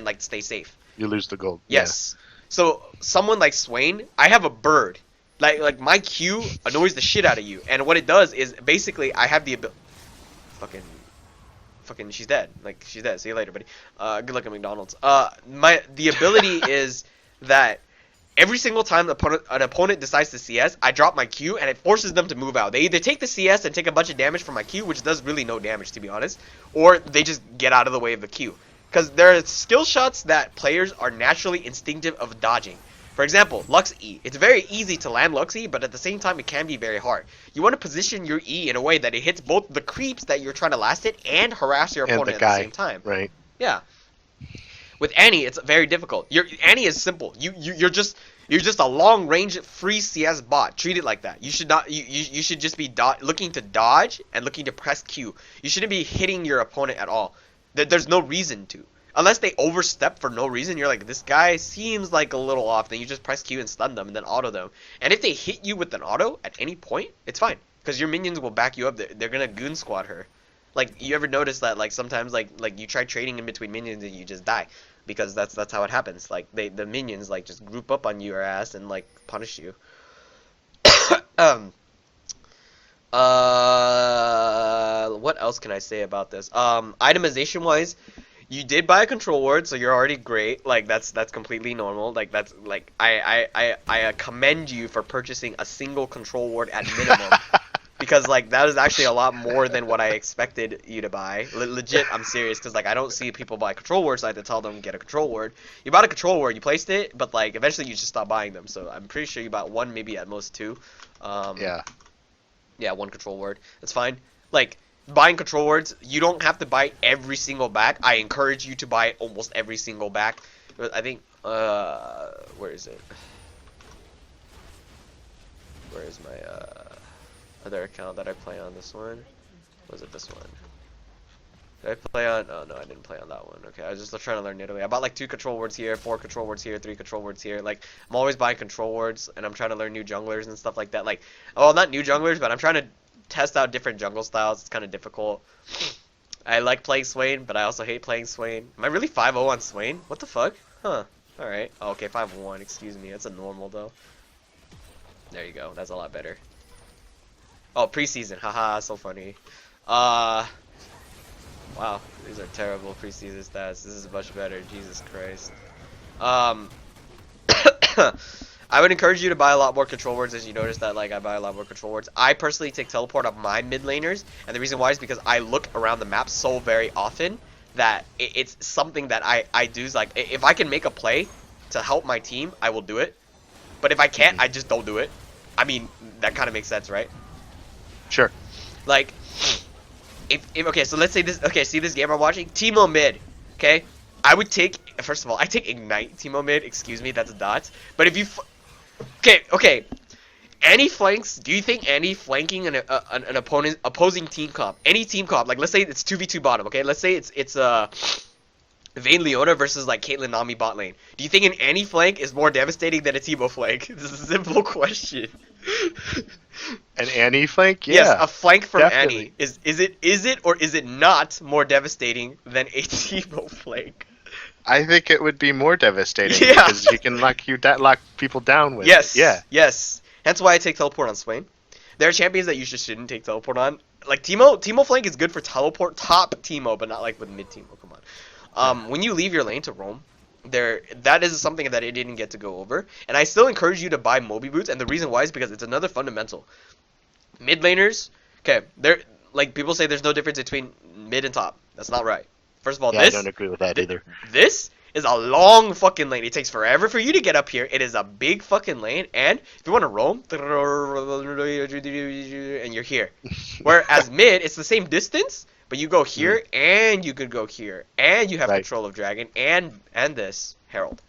like, stay safe. You lose the gold. Yes. Yeah. So, someone like Swain, I have a bird. Like my Q annoys the shit out of you. And what it does is, basically, I have the ability... Fucking, she's dead. Like, she's dead. See you later, buddy. Good luck at McDonald's. The ability is that every single time an opponent decides to CS, I drop my Q, and it forces them to move out. They either take the CS and take a bunch of damage from my Q, which does really no damage, to be honest, or they just get out of the way of the Q. Because there are skill shots that players are naturally instinctive of dodging. For example, Lux E. It's very easy to land Lux E, but at the same time, it can be very hard. You want to position your E in a way that it hits both the creeps that you're trying to last hit and harass your opponent at the same time. Right. Yeah. With Annie, it's very difficult. Annie is simple. You're just a long range free CS bot. Treat it like that. You should not. You should just be looking to dodge and looking to press Q. You shouldn't be hitting your opponent at all. There's no reason to. Unless they overstep for no reason, you're like, this guy seems like a little off, then you just press Q and stun them and then auto them. And if they hit you with an auto at any point, it's fine. Because your minions will back you up. They're going to goon squad her. Like, you ever notice that, like, sometimes, like you try trading in between minions and you just die? Because that's how it happens. Like, the minions, like, just group up on your ass and, like, punish you. What else can I say about this? Itemization-wise, you did buy a control ward, so you're already great. Like, that's completely normal. Like, that's, like, I commend you for purchasing a single control ward at minimum. because like that is actually a lot more than what I expected you to buy. Legit, I'm serious, because like I don't see people buy control words, so I had to tell them get a control word. You bought a control word, you placed it, but like eventually you just stopped buying them. So I'm pretty sure you bought one, maybe at most two. Yeah. Yeah, one control word. That's fine. Like buying control words, you don't have to buy every single back. I encourage you to buy almost every single back. But I think where is it? Where is my other account that I play on? This one? Was it this one? Did I play on? Oh no, I didn't play on that one. Okay, I was just trying to learn Italy. I bought like 2 control words here, 4 control words here, 3 control words here. Like I'm always buying control words, and I'm trying to learn new junglers and stuff like that. Like, well, not new junglers, but I'm trying to test out different jungle styles. It's kind of difficult. I like playing Swain, but I also hate playing Swain. Am I really 5-0 on Swain? What the fuck? Huh. Alright. Oh, okay, 5-1. Excuse me. That's a normal, though. There you go. That's a lot better. Oh, preseason. Haha, so funny. Wow. These are terrible preseason stats. This is much better. Jesus Christ. I would encourage you to buy a lot more control words, as you notice that like I buy a lot more control words. I personally take teleport on my mid laners, and the reason why is because I look around the map so very often that it's something that I do. Is like if I can make a play to help my team, I will do it. But if I can't, I just don't do it. I mean, that kind of makes sense, right? Sure. Like, if okay, so let's say this. Okay, see this game I'm watching. Teemo mid. Okay, I would take. First of all, I take Ignite Teemo mid. Excuse me, that's dots. But if you, okay. Any flanks? Do you think any flanking an opposing team comp, any team comp, like let's say it's 2v2 bottom. Okay, let's say it's Vayne Leona versus like Caitlyn Nami bot lane. Do you think an any flank is more devastating than a Teemo flank? This is a simple question. An Annie flank? Yeah. Yes, a flank from definitely. Annie. Is it or is it not more devastating than a Teemo flank? I think it would be more devastating Yeah. because you can lock people down with. Yes. It. Yeah. Yes. That's why I take teleport on Swain. There are champions that you just shouldn't take teleport on. Like Teemo flank is good for teleport top Teemo, but not like with mid Teemo. Come on. When you leave your lane to roam, that is something that it didn't get to go over, and I still encourage you to buy Moby boots, and the reason why is because it's another fundamental. Mid laners, okay, like people say there's no difference between mid and top. That's not right. First of all, I don't agree with that either. This is a long fucking lane. It takes forever for you to get up here. It is a big fucking lane, and if you want to roam, and you're here. Whereas mid, it's the same distance, but you go here, and you could go here, and you have control of Dragon, and this Herald,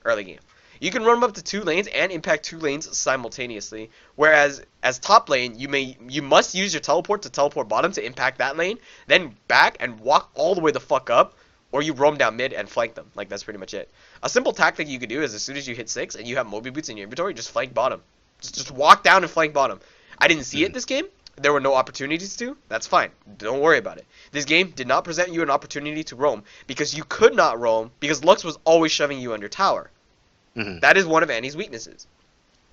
early game. You can run up to 2 lanes and impact 2 lanes simultaneously. Whereas as top lane, you must use your teleport to teleport bottom to impact that lane, then back and walk all the way the fuck up, or you roam down mid and flank them. Like that's pretty much it. A simple tactic you could do is as soon as you hit 6 and you have Moby boots in your inventory, just flank bottom. Just walk down and flank bottom. I didn't see it this game. There were no opportunities to. That's fine. Don't worry about it. This game did not present you an opportunity to roam because you could not roam because Lux was always shoving you under tower. That is one of Annie's weaknesses.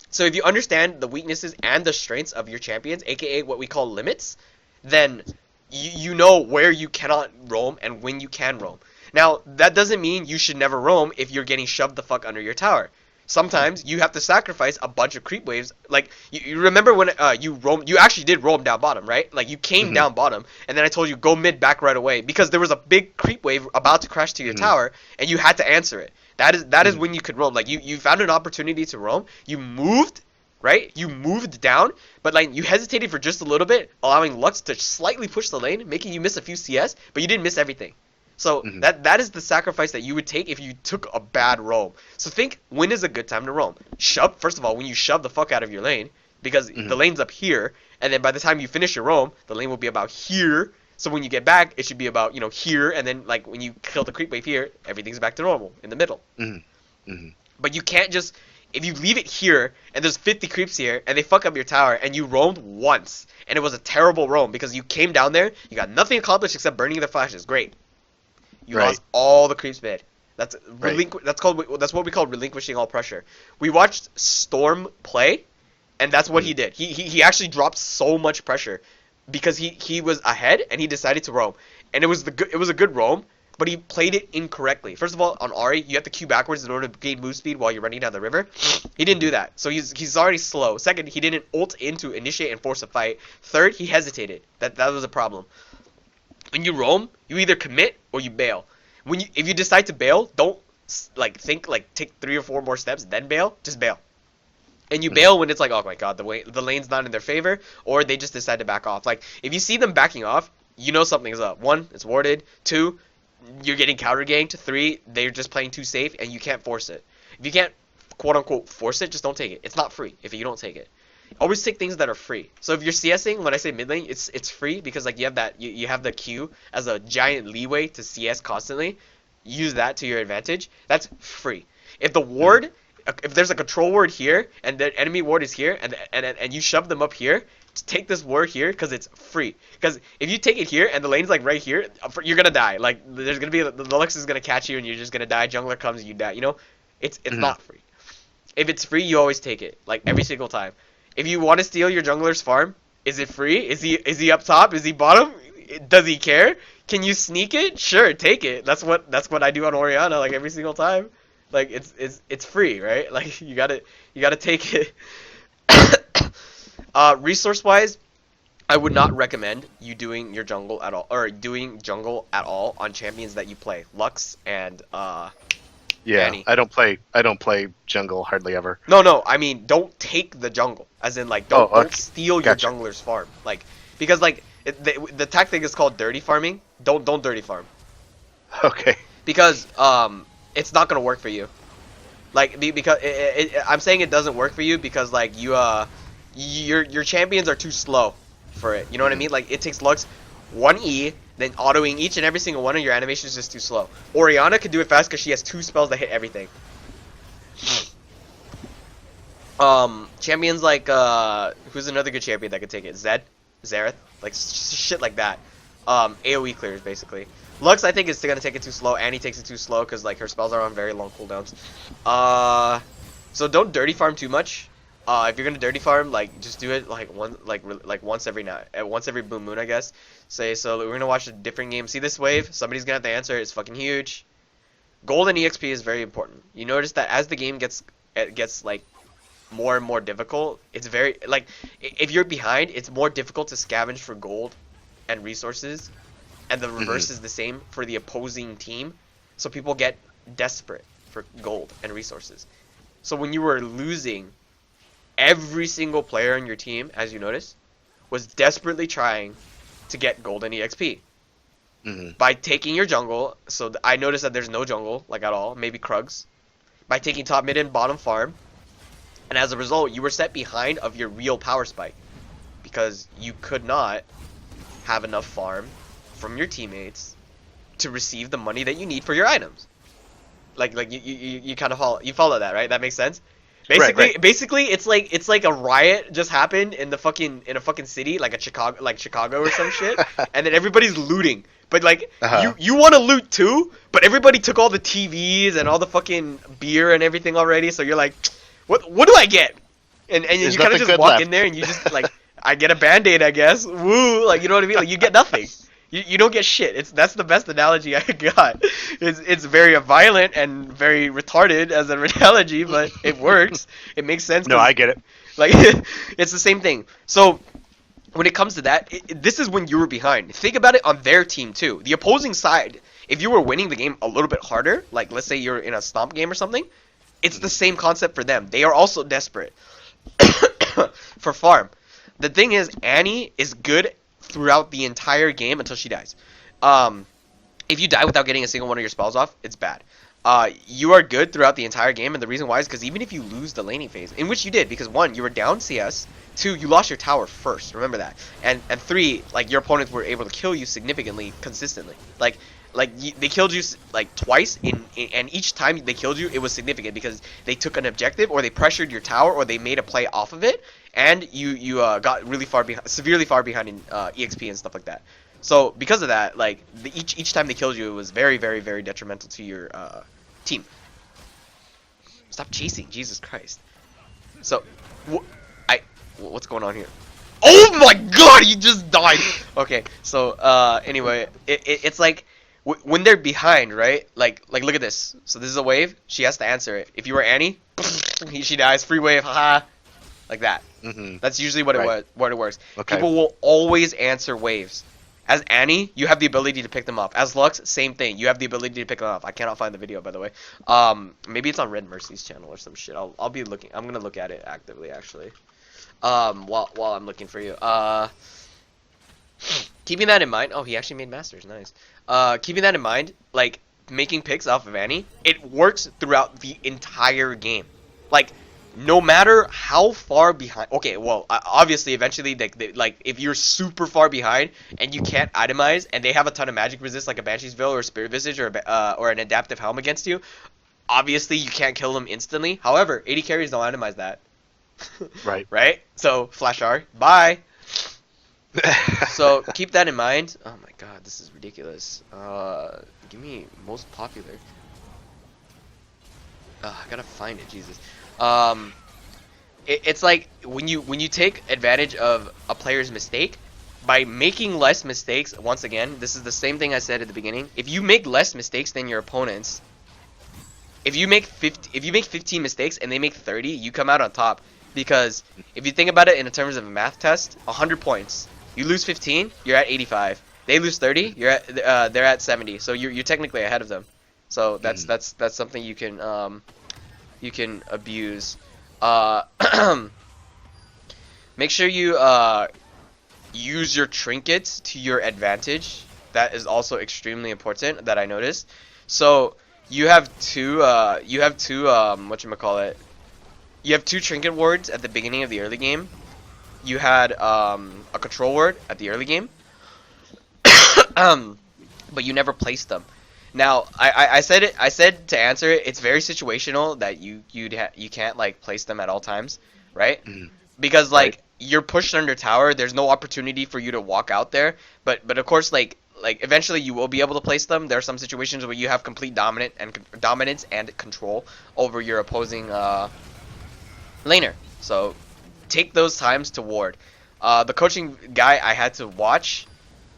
So if you understand the weaknesses and the strengths of your champions, aka what we call limits, then you know where you cannot roam and when you can roam. Now, that doesn't mean you should never roam if you're getting shoved the fuck under your tower. Sometimes you have to sacrifice a bunch of creep waves. Like, you remember when you actually did roam down bottom, right? Like, you came down bottom, and then I told you go mid back right away because there was a big creep wave about to crash to your tower, and you had to answer it. That is when you could roam. Like, you found an opportunity to roam. You moved, right? You moved down, but like you hesitated for just a little bit, allowing Lux to slightly push the lane, making you miss a few CS, but you didn't miss everything. So that is the sacrifice that you would take if you took a bad roam. So think, when is a good time to roam? First of all, when you shove the fuck out of your lane, because the lane's up here, and then by the time you finish your roam, the lane will be about here. So when you get back, it should be about, here, and then like when you kill the creep wave here, everything's back to normal in the middle. But you can't just, if you leave it here, and there's 50 creeps here, and they fuck up your tower, and you roamed once, and it was a terrible roam, because you came down there, you got nothing accomplished except burning their flashes. Great. You lost all the creeps mid. That's what we call relinquishing all pressure. We watched Storm play, and that's what he did. He actually dropped so much pressure because he was ahead and he decided to roam, and it was a good roam. but he played it incorrectly. First of all, on Ari, you have to Q backwards in order to gain move speed while you're running down the river. He didn't do that, so he's already slow. Second, he didn't ult in to initiate and force a fight. Third, he hesitated. That was a problem. When you roam, you either commit or you bail. If you decide to bail, don't take 3 or 4 more steps, then bail. Just bail. And you bail when it's like, oh my god, the lane's not in their favor, or they just decide to back off. Like, if you see them backing off, you know something's up. 1, it's warded. 2, you're getting counter ganked. 3, they're just playing too safe, and you can't force it. If you can't, quote unquote, force it, just don't take it. It's not free if you don't take it. Always take things that are free. So if you're CSing, when I say mid lane, it's free because like you have the Q as a giant leeway to CS constantly. Use that to your advantage. That's free. If the ward, if there's a control ward here and the enemy ward is here and you shove them up here, take this ward here because it's free. Because if you take it here and the lane's like right here, you're gonna die. Like there's gonna be the Lux is gonna catch you and you're just gonna die. Jungler comes, you die. You know, it's not free. If it's free, you always take it. Like every single time. If you want to steal your jungler's farm, is it free? Is he up top? Is he bottom? Does he care? Can you sneak it? Sure, take it. That's what I do on Orianna like every single time. Like it's free, right? Like you gotta take it. Resource wise, I would not recommend you doing your jungle at all, or doing jungle at all on champions that you play. Lux and Yeah, Annie. I don't play jungle hardly ever. No, I mean don't take the jungle, as in like don't steal your Gotcha. jungler's farm, like because like the tactic is called dirty farming. Don't dirty farm Okay. because it's not gonna work for you. Like because I'm saying it doesn't work for you because like your champions are too slow for it. You know what I mean? Like it takes Lux 1E, then autoing each and every single one of your animations is just too slow. Orianna can do it fast because she has 2 spells that hit everything. Champions like who's another good champion that could take it? Xerath, like shit like that. AoE clears basically. Lux I think is gonna take it too slow. Annie takes it too slow because like her spells are on very long cooldowns. So don't dirty farm too much. If you're gonna dirty farm, like just do it like once every night, once every blue moon, I guess. Say so we're gonna watch a different game. See this wave? Somebody's gonna have to answer. It's fucking huge. Gold and EXP is very important. You notice that as the game gets like more and more difficult, it's very like if you're behind, it's more difficult to scavenge for gold and resources, and the reverse is the same for the opposing team. So people get desperate for gold and resources. So when you were losing, every single player on your team, as you notice, was desperately trying to get golden EXP by taking your jungle. So I noticed that there's no jungle like at all, maybe Krugs. By taking top, mid, and bottom farm, and as a result, you were set behind of your real power spike because you could not have enough farm from your teammates to receive the money that you need for your items. Like you kind of follow that, right? That makes sense. Basically, it's like a riot just happened in a fucking city, like Chicago or some shit, and then everybody's looting. But like you want to loot too, but everybody took all the TVs and all the fucking beer and everything already. So you're like, what do I get? And you kind of just walk in there and you just like, I get a Band-Aid, I guess. Woo, like you know what I mean? Like you get nothing. You don't get shit. That's the best analogy I got. It's very violent and very retarded as an analogy, but it works. It makes sense. No, I get it. Like it's the same thing. So when it comes to that, this is when you were behind. Think about it on their team too. The opposing side, if you were winning the game a little bit harder, like let's say you're in a stomp game or something, it's the same concept for them. They are also desperate for farm. The thing is, Annie is good throughout the entire game until she dies. If you die without getting a single one of your spells off, it's bad. You are good throughout the entire game, and the reason why is because even if you lose the laning phase, in which you did, because 1, you were down CS, 2, you lost your tower first, remember that, and 3, like your opponents were able to kill you significantly, consistently. Like they killed you like twice, and each time they killed you, it was significant because they took an objective, or they pressured your tower, or they made a play off of it, and you got really far behind, severely far behind in EXP and stuff like that. So because of that, like each time they killed you, it was very, very, very detrimental to your team. Stop chasing, Jesus Christ. So what's going on here? Oh my God, you just died. Okay, so anyway, it's like when they're behind, right? Like look at this. So this is a wave. She has to answer it. If you were Annie, she dies. Free wave, haha, like that. Mm-hmm. That's usually what it works. Okay. People will always answer waves. As Annie, you have the ability to pick them up. As Lux, same thing. You have the ability to pick them up. I cannot find the video, by the way. Maybe it's on Red Mercy's channel or some shit. I'll be looking. I'm gonna look at it actively, actually. While I'm looking for you. Keeping that in mind. Oh, he actually made masters. Nice. Keeping that in mind, like making picks off of Annie, it works throughout the entire game. Like, no matter how far behind. Okay, well, obviously, eventually, like if you're super far behind and you can't itemize, and they have a ton of magic resist, like a Banshee's Veil or a Spirit Visage or an Adaptive Helm against you, obviously you can't kill them instantly. However, 80 carries don't itemize that. Right. Right. So Flash R, bye. So keep that in mind. Oh my god, this is ridiculous. Give me most popular. I gotta find it, Jesus. It's like when you take advantage of a player's mistake by making less mistakes. Once again, this is the same thing I said at the beginning. If you make less mistakes than your opponents, if you make 15 mistakes and they make 30, you come out on top. Because if you think about it in terms of a math test, 100 points. You lose 15, you're at 85. They lose 30, they're at 70. So you're technically ahead of them. So that's something you can abuse. Make sure you use your trinkets to your advantage. That is also extremely important that I noticed. So you have two whatchamacallit. You have two trinket wards at the beginning of the early game. You had a control ward at the early game, but you never placed them. Now I said to answer it. It's very situational that you can't like place them at all times, right? Because like you're pushed under tower. There's no opportunity for you to walk out there. But of course like eventually you will be able to place them. There are some situations where you have complete dominance and control over your opposing laner. So take those times to ward. The coaching guy I had to watch,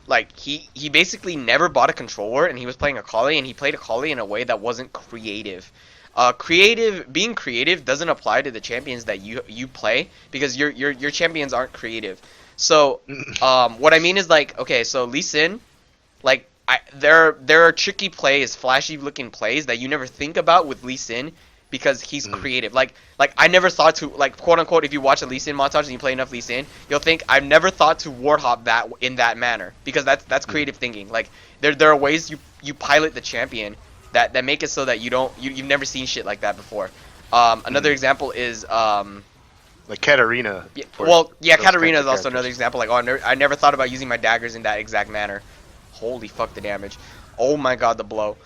like he basically never bought a control ward, and he was playing Akali, and he played Akali in a way that wasn't creative. Being creative doesn't apply to the champions that you play, because your champions aren't creative. So what I mean is, like, okay, so Lee Sin, like there are tricky plays, flashy looking plays that you never think about with Lee Sin, because he's creative. Like I never thought to, like, quote unquote, if you watch a Lee Sin montage and you play enough Lee Sin, you'll think I've never thought to ward hop that in that manner, because that's creative thinking. Like there are ways you pilot the champion that make it so that you've never seen shit like that before. Another example is like Katarina. Katarina is also another example. Like, I never thought about using my daggers in that exact manner. Holy fuck, the damage. Oh my god, the blow.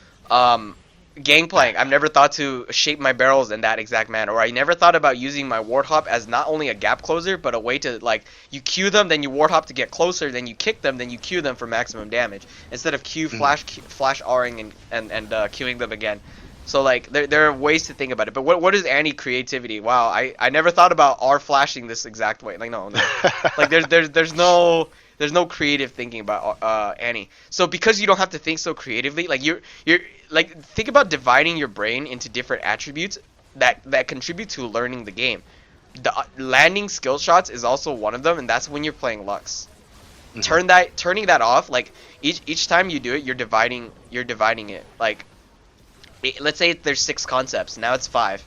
Gangplank, I've never thought to shape my barrels in that exact manner. Or I never thought about using my ward hop as not only a gap closer, but a way to, like, you Q them, then you ward hop to get closer, then you kick them, then you Q them for maximum damage, instead of flash R-ing and Qing them again. So, like, there are ways to think about it. But what is Annie creativity? Wow, I never thought about R flashing this exact way. Like, no. Like, there's no creative thinking about Annie. So because you don't have to think so creatively, like you're like, think about dividing your brain into different attributes that contribute to learning the game. The landing skill shots is also one of them, and that's when you're playing Lux. Turning that off, like each time you do it, you're dividing it. Like, let's say there's 6 concepts, now it's 5,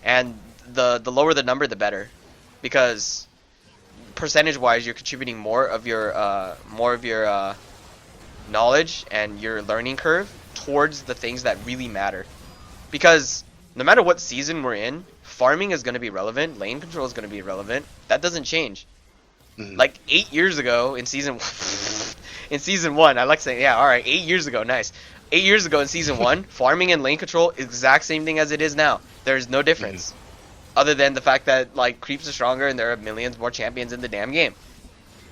and the lower the number, the better, because percentage-wise, you're contributing more of your knowledge and your learning curve towards the things that really matter. Because no matter what season we're in, farming is going to be relevant, lane control is going to be relevant. That doesn't change. Like 8 years ago in season 1, I like saying, yeah, all right, 8 years ago, nice. 8 years ago in season 1, farming and lane control is the exact same thing as it is now. There's no difference. Other than the fact that, like, creeps are stronger and there are millions more champions in the damn game.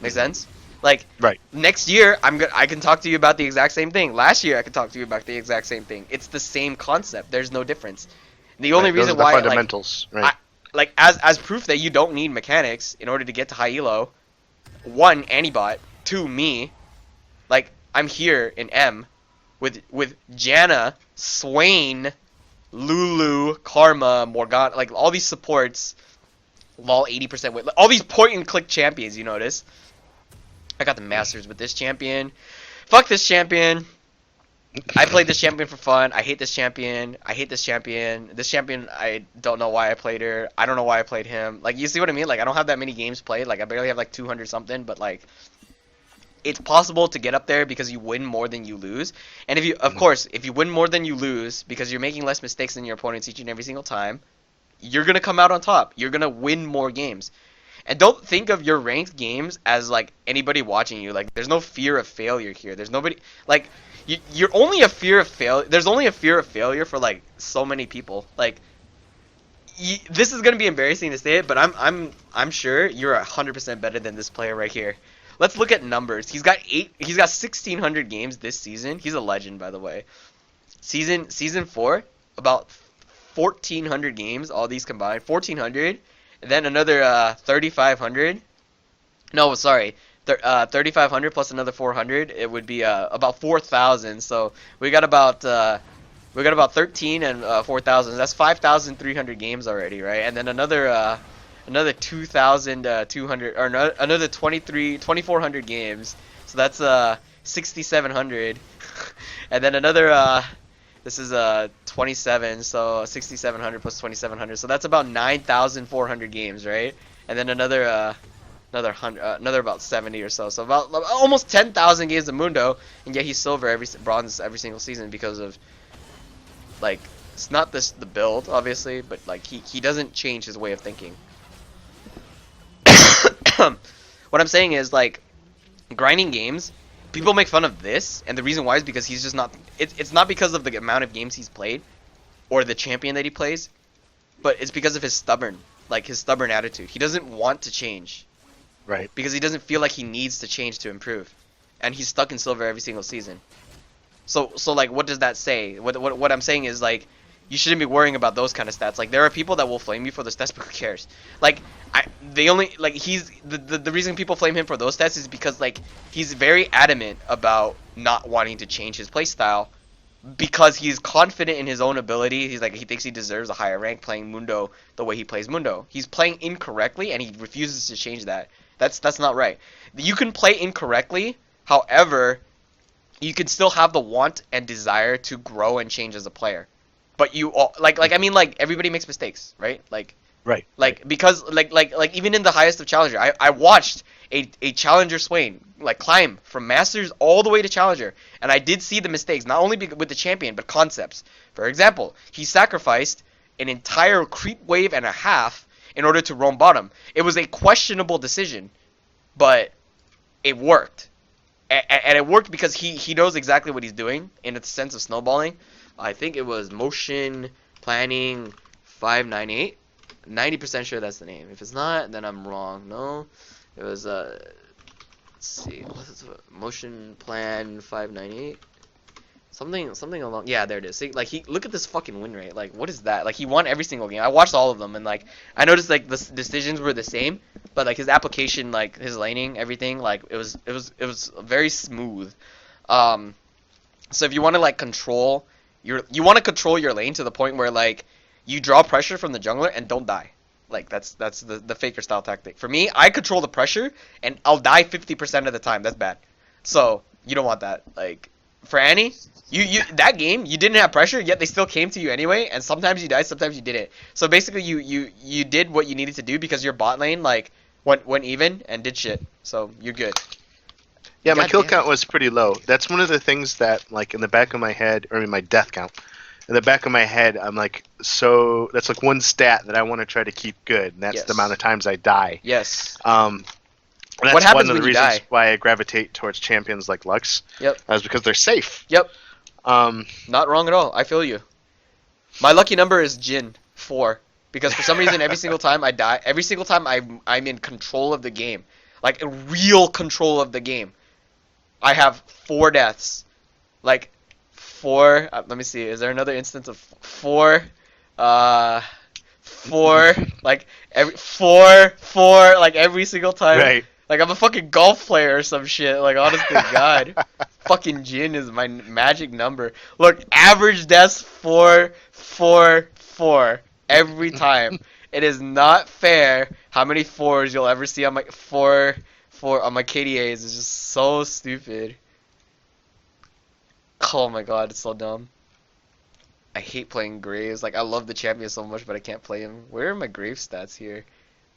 Make sense? Like, next year, I can talk to you about the exact same thing. Last year, I could talk to you about the exact same thing. It's the same concept. There's no difference. The only reason why, fundamentals, like as proof that you don't need mechanics in order to get to high elo, 1, Antibot, 2, me, like, I'm here in M, with Janna, Swain, Lulu, Karma, Morgana, like all these supports, lol 80% win. All these point and click champions, you notice. I got the Masters with this champion. Fuck this champion. I played this champion for fun. I hate this champion. I hate this champion. This champion, I don't know why I played her. I don't know why I played him. Like, you see what I mean? Like, I don't have that many games played. Like, I barely have like 200 something, but like, it's possible to get up there because you win more than you lose. And if you, of course, if you win more than you lose because you're making less mistakes than your opponents each and every single time, you're gonna come out on top. You're gonna win more games. And don't think of your ranked games as like anybody watching you. Like, there's no fear of failure here. There's nobody like you're only a fear of failure. There's only a fear of failure for like so many people. Like, this is gonna be embarrassing to say it, but I'm sure you're 100% better than this player right here. Let's look at numbers. He's got 1,600 games this season. He's a legend, by the way. Season 4, about 1,400 games, all these combined. 1,400, and then another 3,500. No, sorry, 3,500 plus another 400. It would be about 4,000. So we got about 13 and 4,000. That's 5,300 games already, right? And then another 2,200 or another 2,400 games. So that's 6,700. And then another this is 27, so 6,700 plus 2,700. So that's about 9,400 games, right? And then another about 70 or so. So about almost 10,000 games of Mundo, and yet he's silver bronze every single season because of, like, it's not the build obviously, but like he doesn't change his way of thinking. What I'm saying is, like, grinding games, people make fun of this, and the reason why is because he's just not. It's not because of the amount of games he's played, or the champion that he plays, but it's because of his stubborn attitude. He doesn't want to change, Right. because he doesn't feel like he needs to change to improve, and he's stuck in silver every single season. So like, what does that say? What I'm saying is, like, you shouldn't be worrying about those kind of stats. Like, there are people that will flame you for those stats, but who cares? Like, the reason people flame him for those stats is because, like, he's very adamant about not wanting to change his playstyle because he's confident in his own ability. He's like, he thinks he deserves a higher rank playing Mundo the way he plays Mundo. He's playing incorrectly, and he refuses to change that. That's not right. You can play incorrectly, however, you can still have the want and desire to grow and change as a player. But you all, like I mean, like, everybody makes mistakes, right? Like, Right. like, because like even in the highest of Challenger, I watched a Challenger Swain like climb from Masters all the way to Challenger, and I did see the mistakes, not only with the champion but concepts. For example, he sacrificed an entire creep wave and a half in order to roam bottom. It was a questionable decision, but it worked, and it worked because he knows exactly what he's doing in the sense of snowballing. I think it was Motion Planning 598. 90% sure that's the name. If it's not, then I'm wrong. No, it was let's see, what's it? Motion Plan 598. Something along. Yeah, there it is. See, like, look at this fucking win rate. Like, what is that? Like, he won every single game. I watched all of them, and like, I noticed like the decisions were the same, but like his application, like his laning, everything, like it was very smooth. So if you want to like control your lane to the point where, like, you draw pressure from the jungler and don't die. Like, that's the faker style tactic. For me, I control the pressure and I'll die 50% of the time. That's bad. So you don't want that. Like, for Annie, you that game you didn't have pressure, yet they still came to you anyway, and sometimes you died, sometimes you didn't. So basically you did what you needed to do because your bot lane, like, went even and did shit. So you're good. Yeah, my God kill damn. count was pretty low. That's one of the things that, like, in the back of my head, or in my death count, in the back of my head, I'm like, so that's like one stat that I want to try to keep good, and that's Yes. the amount of times I die. Yes. And that's What happens one of when the you reasons die? why I gravitate towards champions like Lux. Yep. Is because they're safe. Yep. Um, Not wrong at all. I feel you. My lucky number is Jin 4, because for some reason every single time I die, every single time I'm in control of the game, like a real control of the game, I have 4 deaths. Like 4. Let me see. Is there another instance of 4? 4. Like every 4 like every single time. right. Like I'm a fucking golf player or some shit. Like honest to God, fucking Jin is my magic number. Look, average deaths 4, 4, 4 every time. It is not fair how many fours you'll ever see on my four on my KDAs. It's just so stupid. Oh my God, it's so dumb. I hate playing Graves. Like I love the champion so much, but I can't play him. Where are my Grave stats here?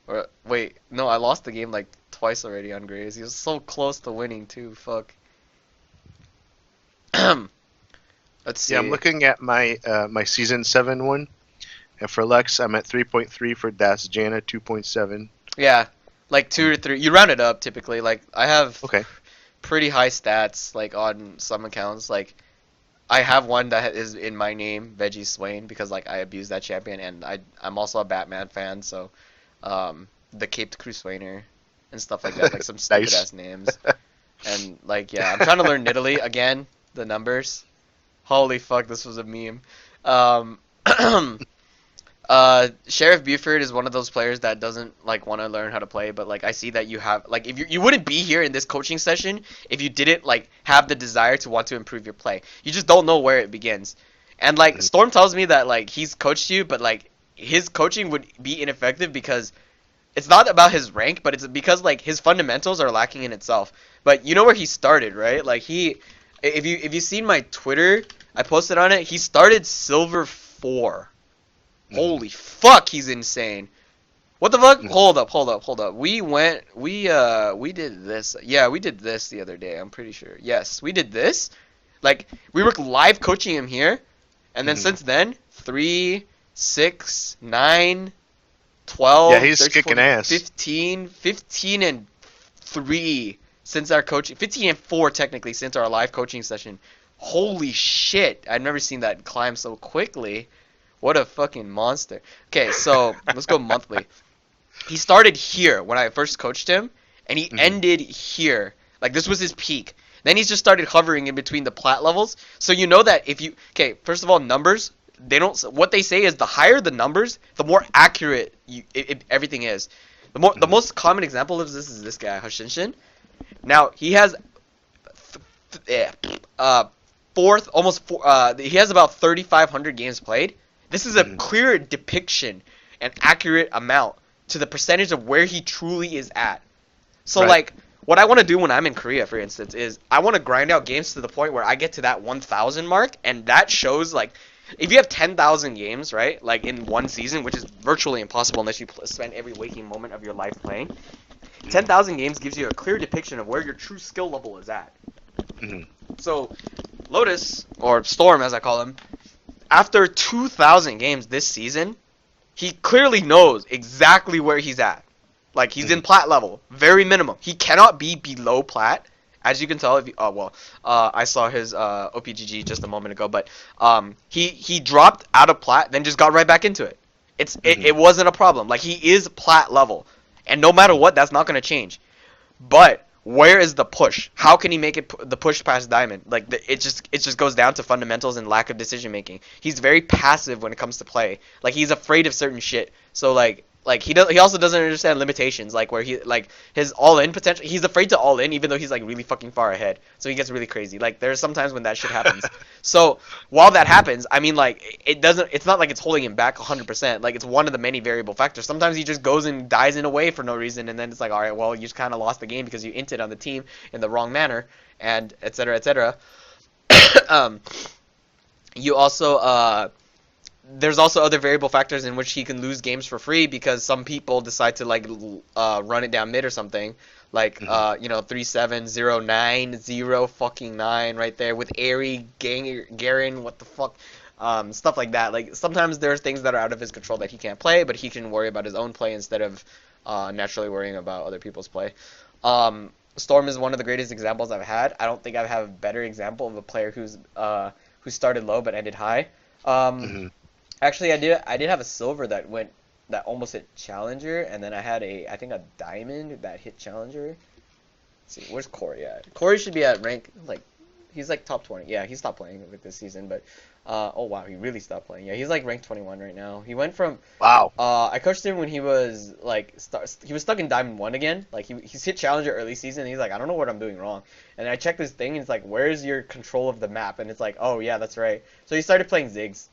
Or wait, no, I lost the game like twice already on Graves. He was so close to winning too. Fuck. Let's see. Yeah, I'm looking at my my season 7 one, and for Lex, I'm at 3.3. For Das Jana, 2.7. Yeah, like 2 or 3. You round it up typically. Like I have Okay. pretty high stats like on some accounts. Like I have one that is in my name, Veggie Swain, because like I abuse that champion, and I'm also a Batman fan, so the Caped Crusader and stuff like that, like some stupid Nice. ass names. And like yeah, I'm trying to learn Nidalee again, the numbers. Holy fuck, this was a meme. Sheriff Buford is one of those players that doesn't like want to learn how to play, but like I see that you have like if you wouldn't be here in this coaching session if you didn't like have the desire to want to improve your play. You just don't know where it begins. And like Storm tells me that like he's coached you, but like his coaching would be ineffective because it's not about his rank, but it's because like his fundamentals are lacking in itself. But you know where he started, right? Like if you seen my Twitter, I posted on it. He started Silver 4. Holy fuck, he's insane. What the fuck? Hold up. We did this. Yeah, we did this the other day, I'm pretty sure. Yes, we did this. Like, we were live coaching him here, and then since then, 3, 6, 9, 12, Yeah, he's 13, kicking 14, ass. 15 and 3 since our coaching, 15 and 4 technically since our live coaching session. Holy shit, I've never seen that climb so quickly. What a fucking monster. Okay, so let's go monthly. He started here when I first coached him, and he ended here. Like, this was his peak. Then he's just started hovering in between the plat levels. So you know that if you... Okay, first of all, numbers. They don't... What they say is the higher the numbers, the more accurate everything is. The most common example of this is this guy, Hashinshin. Now, he has... he has about 3,500 games played. This is a clear depiction and accurate amount to the percentage of where he truly is at. So, like, what I want to do when I'm in Korea, for instance, is I want to grind out games to the point where I get to that 1,000 mark, and that shows, like, if you have 10,000 games, right, like, in one season, which is virtually impossible unless you spend every waking moment of your life playing, 10,000 games gives you a clear depiction of where your true skill level is at. So, Lotus, or Storm as I call him, after 2,000 games this season, he clearly knows exactly where he's at. Like, he's in plat level, very minimum. He cannot be below plat, as you can tell. If you, I saw his OPGG just a moment ago, but he dropped out of plat, then just got right back into it. It wasn't a problem. Like, he is plat level, and no matter what, that's not going to change. But where is the push? How can he make it the push past diamond? Like it just goes down to fundamentals and lack of decision making. He's very passive when it comes to play. Like he's afraid of certain shit. So like he also doesn't understand limitations. Like where he like his all in potential. He's afraid to all in even though he's like really fucking far ahead. So he gets really crazy. Like there's sometimes when that shit happens. So while that happens, I mean like it's not like it's holding him back 100%. Like it's one of the many variable factors. Sometimes he just goes and dies in a way for no reason, and then it's like, all right, well you just kind of lost the game because you inted on the team in the wrong manner, and etc. etc. You also there's also other variable factors in which he can lose games for free because some people decide to like run it down mid or something. Like 3709 0 fucking 9 right there with Airy Garen, what the fuck, stuff like that. Like sometimes there's things that are out of his control that he can't play, but he can worry about his own play instead of naturally worrying about other people's play. Storm is one of the greatest examples I've had. I don't think I have a better example of a player who started low but ended high. Actually, I did have a silver that almost hit challenger, and then I had I think a diamond that hit challenger. Let's see, where's Corey at? Corey should be at rank like He's like top 20. Yeah, he stopped playing with this season, but oh wow, he really stopped playing. Yeah, he's like ranked 21 right now. He went from Wow. I coached him when he was like he was stuck in Diamond 1 again. Like he's hit Challenger early season and he's like, I don't know what I'm doing wrong. And I checked this thing and it's like, where's your control of the map? And it's like, oh yeah, that's right. So he started playing Ziggs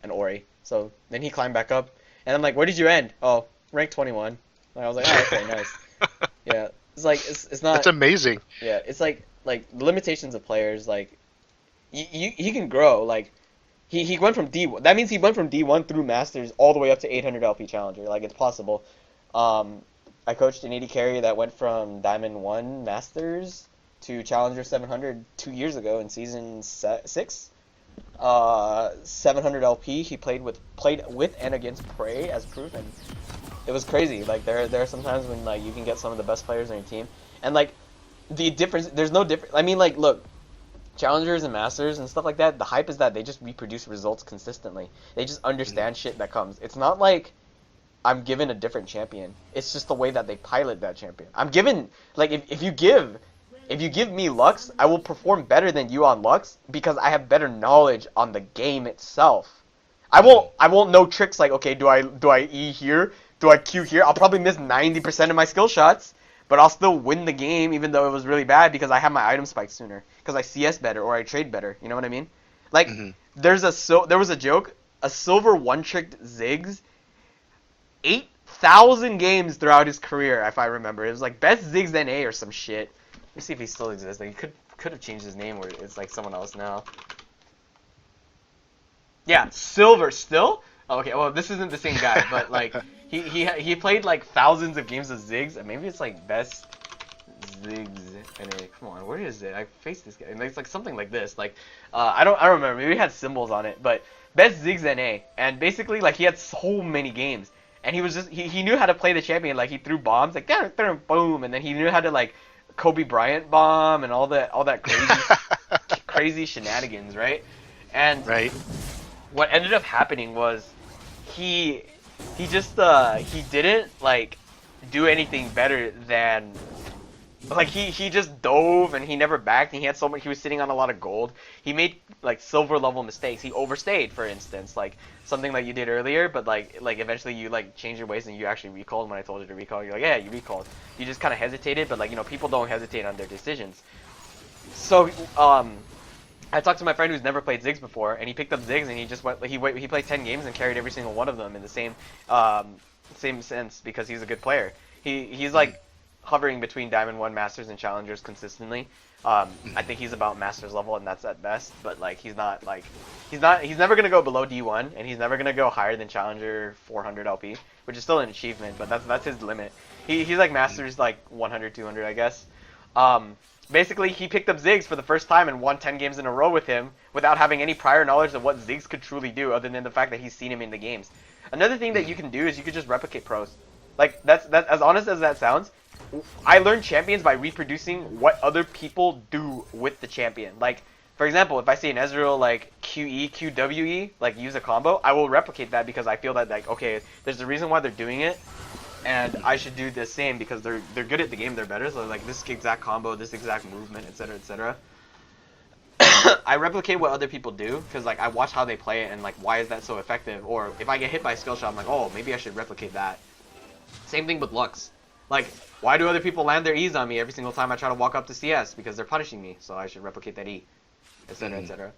and Ori. So then he climbed back up and I'm like, where did you end? Oh, ranked 21. And I was like, oh, okay, nice. Yeah. It's like it's not. That's amazing. Yeah, it's like the limitations of players. Like, he can grow. Like, he went from D1. That means he went from D1 through Masters all the way up to 800 LP Challenger. Like, it's possible. I coached an AD carry that went from Diamond 1 Masters to Challenger 700 2 years ago in season 6. 700 LP. He played with and against Prey as proof, and it was crazy. Like there are some times when like you can get some of the best players on your team, and like the difference. There's no difference. I mean, like look, challengers and masters and stuff like that. The hype is that they just reproduce results consistently. They just understand shit that comes. It's not like I'm given a different champion. It's just the way that they pilot that champion. I'm given like if you give me Lux, I will perform better than you on Lux because I have better knowledge on the game itself. I won't know tricks like, okay, do I E here? Do I Q here? I'll probably miss 90% of my skill shots, but I'll still win the game even though it was really bad because I have my item spike sooner, because I CS better or I trade better. You know what I mean? Like there was a joke, a silver one-tricked Ziggs, 8,000 games throughout his career, if I remember. It was like best Ziggs NA or some shit. Let me see if he still exists. Like, he could have changed his name, or it's like someone else now. Yeah, silver still. Oh, okay, well this isn't the same guy, but like he played like thousands of games of Ziggs, and maybe it's like best Ziggs NA. Come on, where is it? I faced this guy, and it's like something like this. Like I don't remember. Maybe it had symbols on it, but best Ziggs NA, and basically like he had so many games, and he was just he knew how to play the champion. Like he threw bombs, like boom, and then he knew how to like Kobe Bryant bomb and all that crazy crazy shenanigans, right? And what ended up happening was he didn't like do anything better than like he just dove and he never backed, and he had so much. He was sitting on a lot of gold. He made like silver level mistakes. He overstayed, for instance, like something like you did earlier, but like eventually you like changed your ways and you actually recalled when I told you to recall. You're like, yeah, you recalled. You just kind of hesitated, but like, you know, people don't hesitate on their decisions. So I talked to my friend who's never played Ziggs before, and he picked up Ziggs and he just went. He played 10 games and carried every single one of them in the same sense because he's a good player. He's like hovering between Diamond 1 Masters and Challengers consistently. I think he's about Masters level, and that's at best. But like he's never gonna go below D1, and he's never gonna go higher than Challenger 400 LP, which is still an achievement, but that's his limit. He's like Masters like 100, 200, I guess. Basically, he picked up Ziggs for the first time and won 10 games in a row with him without having any prior knowledge of what Ziggs could truly do, other than the fact that he's seen him in the games. Another thing that you can do is you could just replicate pros. Like that's as honest as that sounds. I learned champions by reproducing what other people do with the champion. Like, for example, if I see an Ezreal like QE, QWE, like use a combo, I will replicate that because I feel that like, okay, there's a reason why they're doing it, and I should do the same because they're good at the game, they're better. So like this exact combo, this exact movement, etc., etc. I replicate what other people do because like I watch how they play it and like why is that so effective? Or if I get hit by a skill shot, I'm like, oh, maybe I should replicate that. Same thing with Lux. Like, why do other people land their E's on me every single time I try to walk up to CS? Because they're punishing me, so I should replicate that E, etc., etc.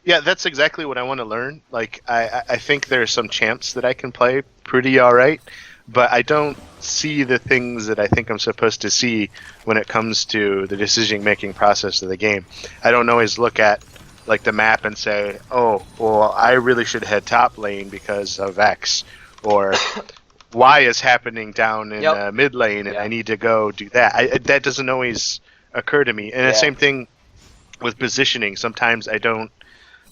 Yeah, that's exactly what I want to learn. Like, I think there are some champs that I can play pretty alright, but I don't see the things that I think I'm supposed to see when it comes to the decision-making process of the game. I don't always look at, like, the map and say, oh, well, I really should head top lane because of X, or Y is happening down in mid lane, and I need to go do that. That doesn't always occur to me. And the same thing with positioning. Sometimes I don't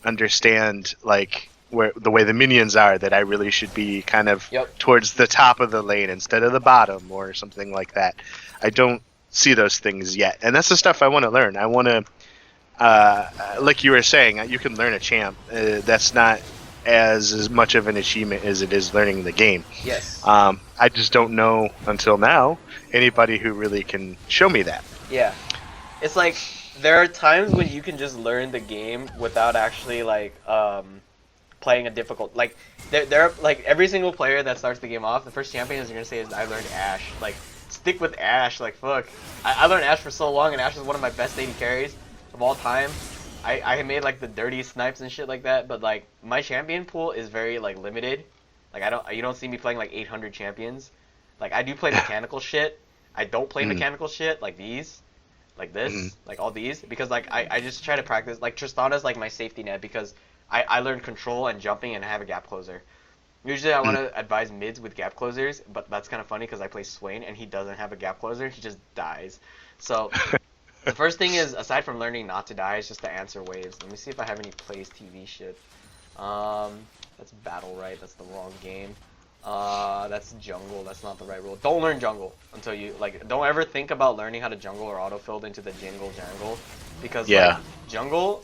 understand like where the way the minions are, that I really should be kind of towards the top of the lane instead of the bottom or something like that. I don't see those things yet, and that's the stuff I want to learn. I want to, like you were saying, you can learn a champ. That's not as much of an achievement as it is learning the game. Yes. I just don't know until now anybody who really can show me that. Yeah. It's like there are times when you can just learn the game without actually like playing a difficult like there are like every single player that starts the game off, the first champion is gonna say is I learned Ashe. Like stick with Ashe, like fuck. I learned Ashe for so long and Ashe is one of my best AD carries of all time. I made like the dirtiest snipes and shit like that, but like my champion pool is very like limited. Like you don't see me playing like 800 champions. Like I do play mechanical shit. I don't play mechanical shit like these. Like this, like all these, because like I just try to practice. Like Tristana's like my safety net because I learned control and jumping and I have a gap closer. Usually I want to advise mids with gap closers, but that's kind of funny because I play Swain and he doesn't have a gap closer. He just dies. So the first thing is, aside from learning not to die, is just to answer waves. Let me see if I have any plays TV shit. That's battle right. That's the wrong game. That's jungle. That's not the right rule. Don't learn jungle until you like. Don't ever think about learning how to jungle or autofilled into the jangle, because like, jungle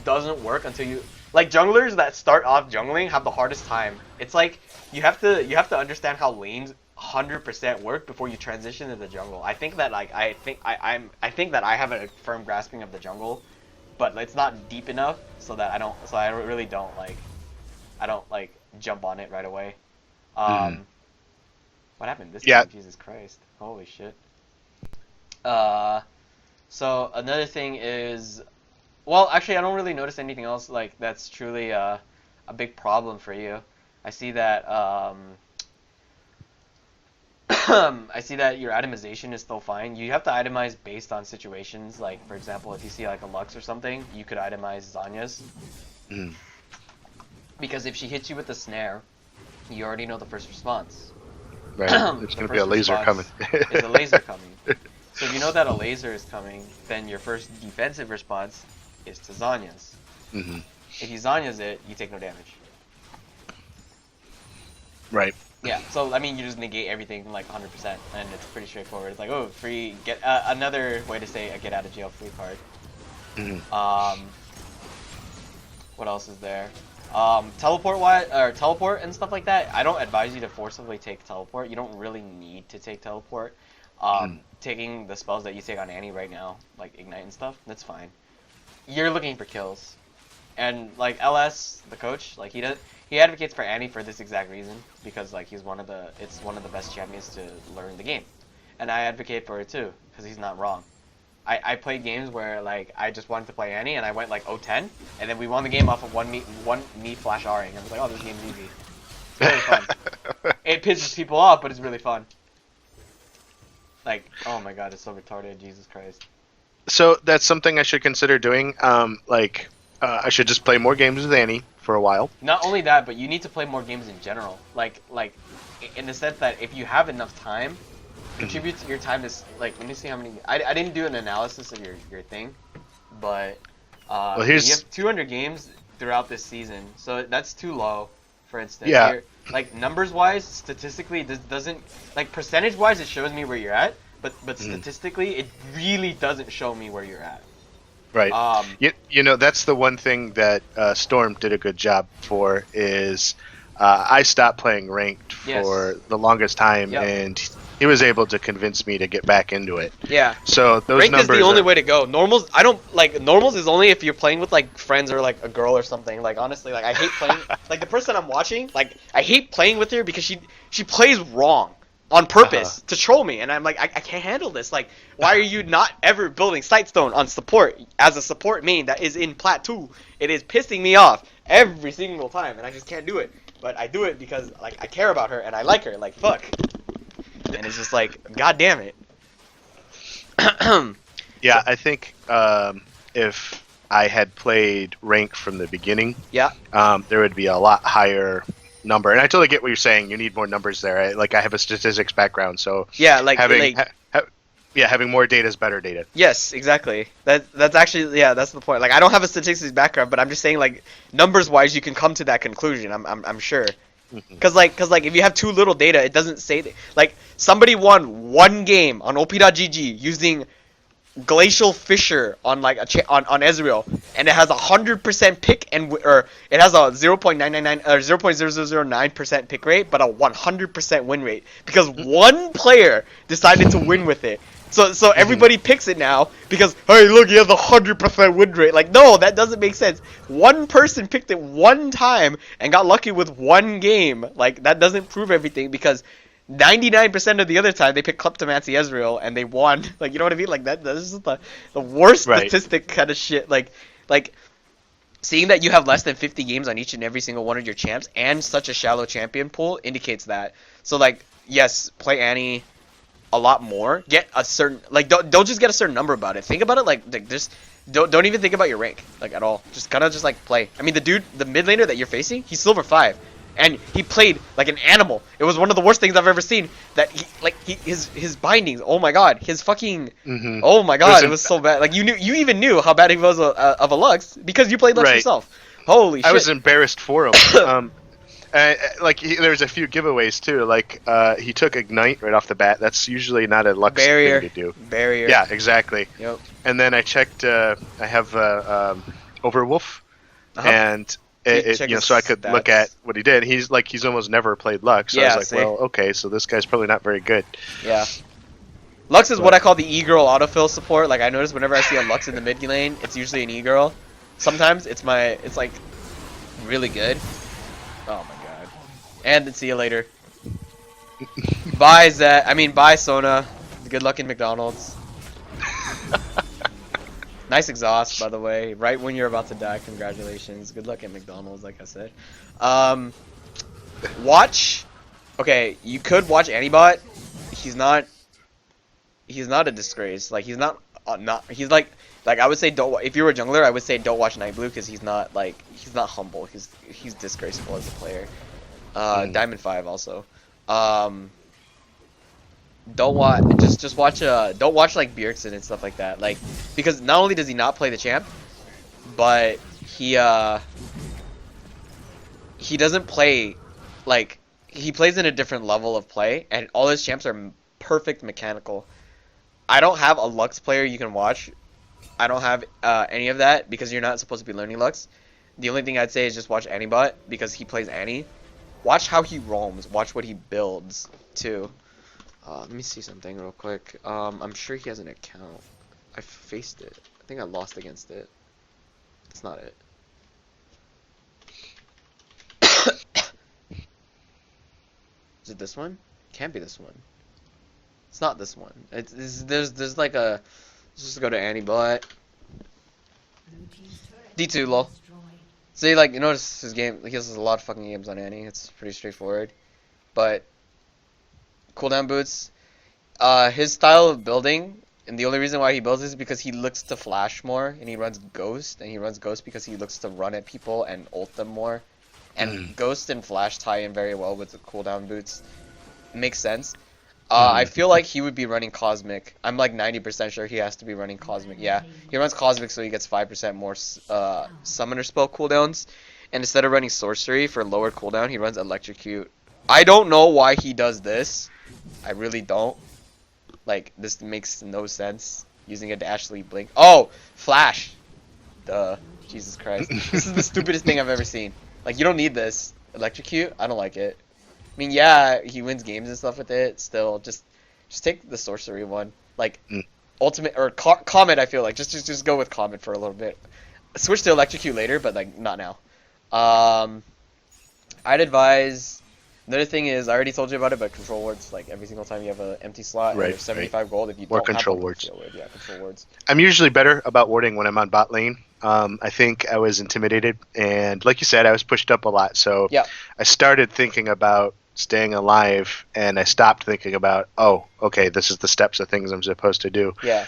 doesn't work until you like junglers that start off jungling have the hardest time. It's like you have to understand how lanes 100% work before you transition into the jungle. I think that like I think that I have a firm grasping of the jungle, but it's not deep enough so that I really don't like jump on it right away. What happened this time? Jesus Christ. Holy shit. So another thing is, well, actually I don't really notice anything else like that's truly a big problem for you. I see that I see that your itemization is still fine. You have to itemize based on situations. Like, for example, if you see like a Lux or something, you could itemize Zanya's. Because if she hits you with the snare, you already know the first response. Right. There's going to be a laser coming. There's a laser coming. So if you know that a laser is coming, then your first defensive response is to Zanya's. If you Zanya's it, you take no damage. Right. Yeah, so I mean, you just negate everything like 100%, and it's pretty straightforward. It's like, oh, free get another way to say a get out of jail free card. What else is there? Teleport and stuff like that. I don't advise you to forcibly take teleport. You don't really need to take teleport. Taking the spells that you take on Annie right now, like ignite and stuff, that's fine. You're looking for kills, and like LS, the coach, like he advocates for Annie for this exact reason, because like it's one of the best champions to learn the game, and I advocate for it too because he's not wrong. I played games where like I just wanted to play Annie and I went like 0-10, and then we won the game off of one me flash Ring. I was like, oh, this game's easy. It's really fun. It pisses people off, but it's really fun. Like, oh my god, it's so retarded, Jesus Christ. So that's something I should consider doing. I should just play more games with Annie for a while. Not only that, but you need to play more games in general. Like in the sense that if you have enough time, contribute to your time to like. Let me see how many. I didn't do an analysis of your thing, but well, you have 200 games throughout this season, so that's too low. For instance, yeah. Like numbers wise, statistically, this doesn't like percentage wise. It shows me where you're at, but statistically, it really doesn't show me where you're at. Right. You know, that's the one thing that Storm did a good job for is I stopped playing ranked for the longest time, and he was able to convince me to get back into it. Yeah. So those ranked numbers is the only way to go. Normals, I don't like normals is only if you're playing with like friends or like a girl or something. Like honestly, like I hate playing like the person I'm watching. Like I hate playing with her because she plays wrong. On purpose to troll me, and I'm like, I can't handle this. Like, why are you not ever building Sightstone on support as a support main that is in Plat 2? It is pissing me off every single time, and I just can't do it. But I do it because like I care about her and I like her. Like fuck, and it's just like, god damn it. Yeah, I think if I had played ranked from the beginning, there would be a lot higher number, and I totally get what you're saying. You need more numbers there. I have a statistics background, so having more data is better data. Yes, exactly. That's actually that's the point. Like I don't have a statistics background, but I'm just saying like numbers wise, you can come to that conclusion. I'm sure. Cause like if you have too little data, it doesn't say that. Like somebody won one game on OP.GG using Glacial Fissure on like on Ezreal, and it has 100% pick or it has a 0.999 or 0.0009% pick rate, but a 100% win rate because one player decided to win with it. So everybody picks it now because, hey, look, he has 100% win rate. Like, no, that doesn't make sense. One person picked it one time and got lucky with one game. Like, that doesn't prove everything because 99% of the other time they picked Kleptomancy Ezreal and they won. Like, you know what I mean? Like, that's just the worst statistic kind of shit. Like, seeing that you have less than 50 games on each and every single one of your champs and such a shallow champion pool indicates that. So, like, yes, play Annie a lot more. Get a certain, like, don't just get a certain number about it. Think about it like just don't even think about your rank, like, at all. Just kind of just like play. I mean, the mid laner that you're facing, he's silver 5, and he played like an animal. It was one of the worst things I've ever seen. That his bindings. Oh my god, his fucking. Oh my god, it was so bad. Like, you even knew how bad he was of a Lux because you played Lux yourself. Holy shit. I was embarrassed for him. There was a few giveaways too. Like, he took Ignite right off the bat. That's usually not a Lux thing to do. Barrier. Yeah, exactly. Yep. And then I checked. I have Overwolf, and so I could look at what he did. He's almost never played Lux. So I was like, well, okay, so this guy's probably not very good. Yeah. Lux is what I call the e-girl autofill support. Like, I notice whenever I see a Lux in the mid lane, it's usually an e-girl. Sometimes it's like really good. Oh my god. And then see you later. Bye, Zet. Bye, Sona. Good luck in McDonald's. Nice exhaust, by the way. Right when you're about to die, congratulations. Good luck at McDonald's, like I said. Watch. Okay, you could watch Antibot. He's not a disgrace. Like, he's not he's like I would say don't. If you were a jungler, I would say don't watch Night Blue because he's not humble. He's disgraceful as a player. Diamond 5 also. Don't watch. Just watch. Don't watch like Bjergsen and stuff like that. Like, because not only does he not play the champ, but he doesn't play, like, he plays in a different level of play, and all his champs are perfect mechanical. I don't have a Lux player you can watch. I don't have any of that because you're not supposed to be learning Lux. The only thing I'd say is just watch Antibot because he plays Annie. Watch how he roams. Watch what he builds too. Let me see something real quick. I'm sure he has an account. I faced it. I think I lost against it. It's not it. Is it this one? Can't be this one. It's not this one. There's like a. Let's just go to Antibot. D2 lol. See, like, you notice his game. He has a lot of fucking games on Annie. It's pretty straightforward. But cooldown boots. His style of building, and the only reason why he builds is because he looks to flash more, and he runs Ghost, and he runs Ghost because he looks to run at people and ult them more. And Ghost and Flash tie in very well with the cooldown boots. Makes sense. I feel like he would be running Cosmic. I'm like 90% sure he has to be running Cosmic. Yeah, he runs Cosmic so he gets 5% more Summoner spell cooldowns. And instead of running Sorcery for lower cooldown, he runs Electrocute. I don't know why he does this. I really don't. Like, this makes no sense. Using a Dash Lead Blink. Oh! Flash! Duh. Jesus Christ. This is the stupidest thing I've ever seen. Like, you don't need this. Electrocute? I don't like it. I mean, yeah, he wins games and stuff with it. Still, just take the Sorcery one. Like, Ultimate, or Comet, I feel like. Just go with Comet for a little bit. Switch to Electrocute later, but, like, not now. I'd advise... Another thing is, I already told you about it, but control wards, like, every single time you have an empty slot, and there's 75 gold if you don't control have wards. Yeah, control wards. I'm usually better about warding when I'm on bot lane. I think I was intimidated, and like you said, I was pushed up a lot, so yeah. I started thinking about staying alive, and I stopped thinking about, oh, okay, this is the steps of things I'm supposed to do. Yeah.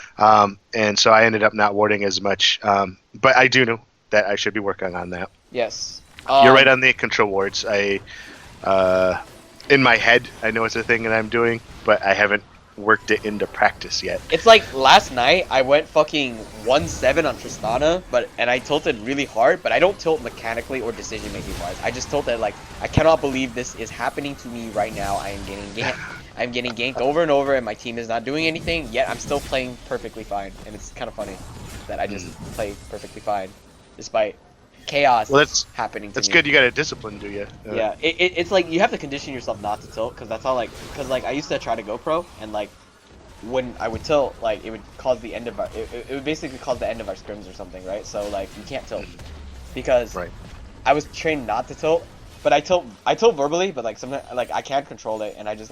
And so I ended up not warding as much, but I do know that I should be working on that. Yes. You're right on the control wards. In my head, I know it's a thing that I'm doing, but I haven't worked it into practice yet. It's like last night I went fucking 1-7 on Tristana, and I tilted really hard, but I don't tilt mechanically or decision making wise. I just tilted like, I cannot believe this is happening to me right now. I am getting ganked. I'm getting ganked over and over, and my team is not doing anything, yet I'm still playing perfectly fine. And it's kind of funny that I just play perfectly fine despite chaos happening to me. That's good. You got a discipline, do you? Yeah, it's like you have to condition yourself not to tilt, because that's how, like, I used to try to go pro, and like when I would tilt, like it would cause the end of our it would basically cause the end of our scrims or something, right? So like you can't tilt because Right. I was trained not to tilt, but I tilt verbally, but like sometimes like I can't control it, and I just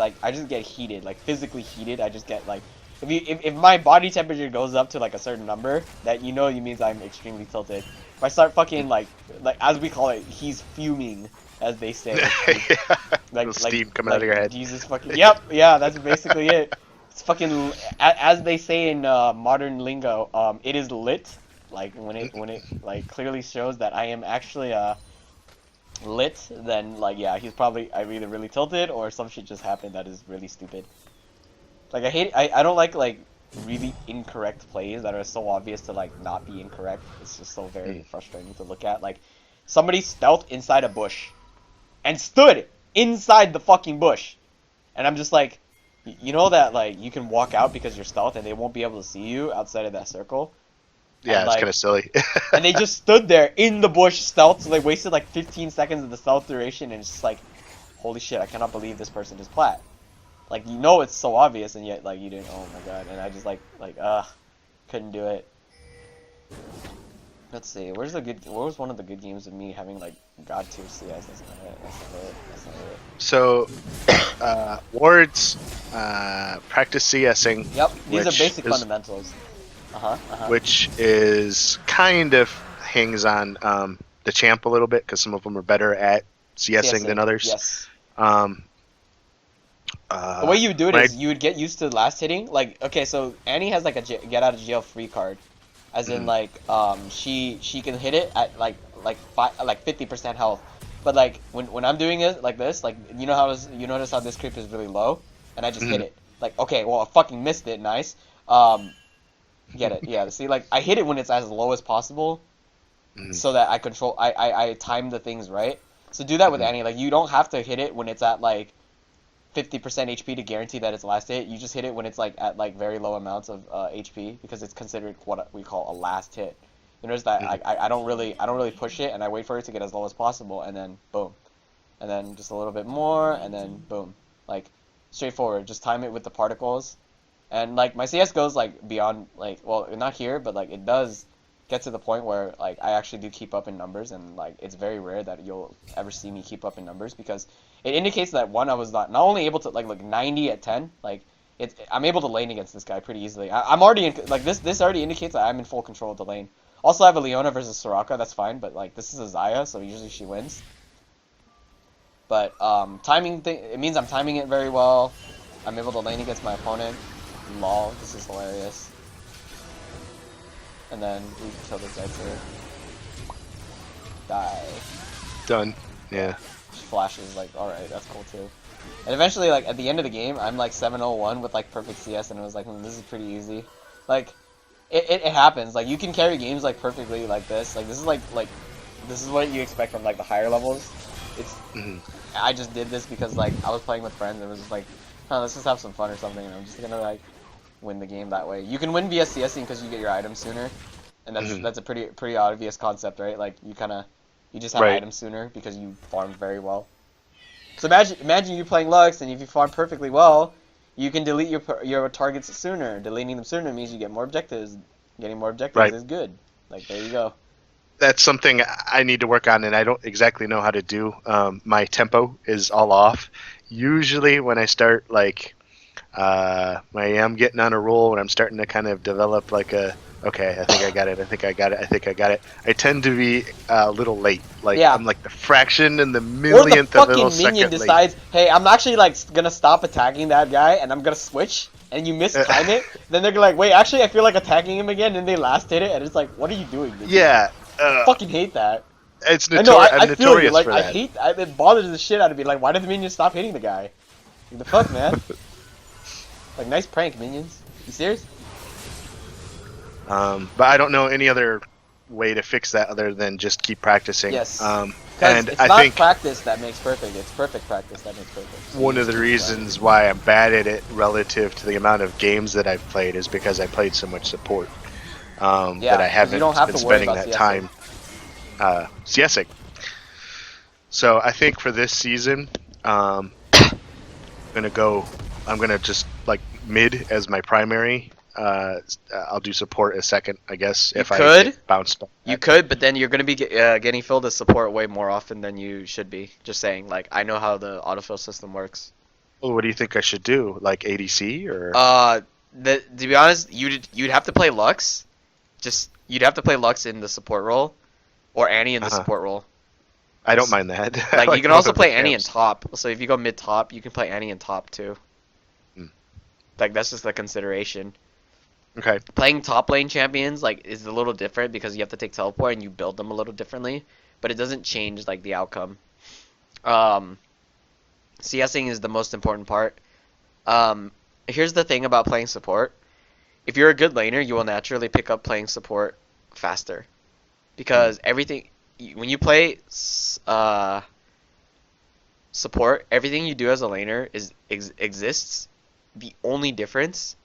get heated, like physically heated. I just get like if my body temperature goes up to like a certain number, that you means I'm extremely tilted. If I start fucking like as we call it, he's fuming, as they say. Yeah. Like Little steam coming out of your head. Jesus fucking. Yep, yeah, that's basically it. It's fucking as they say in modern lingo. It is lit. Like when it like clearly shows that I am actually lit, then like yeah, he's probably I'm either really tilted or some shit just happened that is really stupid. Like I don't like really incorrect plays that are so obvious to like not be incorrect. It's just so very frustrating to look at. Like somebody stealthed inside a bush and stood inside the fucking bush, and I'm just like, you know that like you can walk out because you're stealth and they won't be able to see you outside of that circle. Yeah, And, it's like, kind of silly. and they just stood there in the bush stealth, so they wasted like 15 seconds of the stealth duration, and it's just like, holy shit, I cannot believe this person is plat. Like, you know it's so obvious, and yet, like, you didn't, oh my god, and I just, couldn't do it. Let's see, what was one of the good games of me having, like, God tier CS? That's not it. So, wards, practice CSing. Yep, these are which basic is- fundamentals. Which is kind of hangs on the champ a little bit, because some of them are better at CSing than others. Yes. The The way you would do it is you would get used to last hitting. Like, okay, so Annie has like a get out of jail free card, as in like she can hit it at like 50% health. But like when I'm doing it like this, like you notice how this creep is really low, and I just hit it. Like, okay, well I fucking missed it, nice. Get it? Yeah. See, like I hit it when it's as low as possible, so that I time the things right. So do that with Annie. Like you don't have to hit it when it's at like 50% HP to guarantee that it's last hit. You just hit it when it's like at like very low amounts of HP, because it's considered what we call a last hit. You notice that I don't really push it, and I wait for it to get as low as possible, and then boom, and then just a little bit more, and then boom, like straightforward. Just time it with the particles, and like my CS goes like beyond like, well, not here, but like it does get to the point where like I actually do keep up in numbers, and like it's very rare that you'll ever see me keep up in numbers, because it indicates that one, I was not only able to like 90 at 10, like I'm able to lane against this guy pretty easily. I'm already in, like this already indicates that I'm in full control of the lane. Also, I have a Leona versus Soraka, that's fine, but like this is a Xayah, so usually she wins. But timing thing, it means I'm timing it very well. I'm able to lane against my opponent. Lol, this is hilarious. And then we kill this guy too. Die. Done. Yeah. Flashes, like, alright, that's cool too. And eventually, like, at the end of the game, I'm like 701 with like perfect CS, and it was like, this is pretty easy. Like, it happens. Like, you can carry games like perfectly like this. Like, this is like this is what you expect from like the higher levels. It's I just did this because like I was playing with friends, and it was just like, oh, let's just have some fun or something, and I'm just gonna like win the game that way. You can win via CSing because you get your items sooner, and that's a pretty obvious concept, right? Like you just have items sooner because you farmed very well. So imagine you playing Lux, and if you farm perfectly well, you can delete your targets sooner. Deleting them sooner means you get more objectives. Getting more objectives is good. Like, there you go. That's something I need to work on, and I don't exactly know how to do. My tempo is all off. Usually when I start, like, I am getting on a roll, and I'm starting to kind of develop, like, okay, I think I got it. I tend to be a little late. Like, I'm like the fraction and the millionth of a little second late. Or the fucking minion decides, hey, I'm actually, like, gonna stop attacking that guy, and I'm gonna switch, and you mistime it. Then they're like, wait, actually, I feel like attacking him again, and they last hit it, and it's like, what are you doing, dude? Yeah. I fucking hate that. It's I'm notorious feel you. Like, for that. it bothers the shit out of me. Like, why did the minions stop hitting the guy? Like, the fuck, man? Like, nice prank, minions. You serious? But I don't know any other way to fix that other than just keep practicing. Yes. And it's I not think practice that makes perfect. It's perfect practice that makes perfect. So one of the reasons why I'm bad at it relative to the amount of games that I've played is because I played so much support. That I haven't been spending that time CSing. So I think for this season, I'm gonna just like mid as my primary. I'll do support as second, I guess. You if I could. get bounced back. You could, but then you're gonna be getting filled as support way more often than you should be. Just saying, like I know how the autofill system works. Well, what do you think I should do? Like ADC or? To be honest, you'd have to play Lux. You'd have to play Lux in the support role, or Annie in the support role. I don't mind that. Like you can both also of the play Annie in camps. top. So if you go mid top, you can play Annie in top too. Like that's just a consideration. Okay. Playing top lane champions like is a little different because you have to take teleport and you build them a little differently, but it doesn't change like the outcome. CSing is the most important part. Here's the thing about playing support. If you're a good laner, you will naturally pick up playing support faster. Because everything when you play support, everything you do as a laner exists. The only difference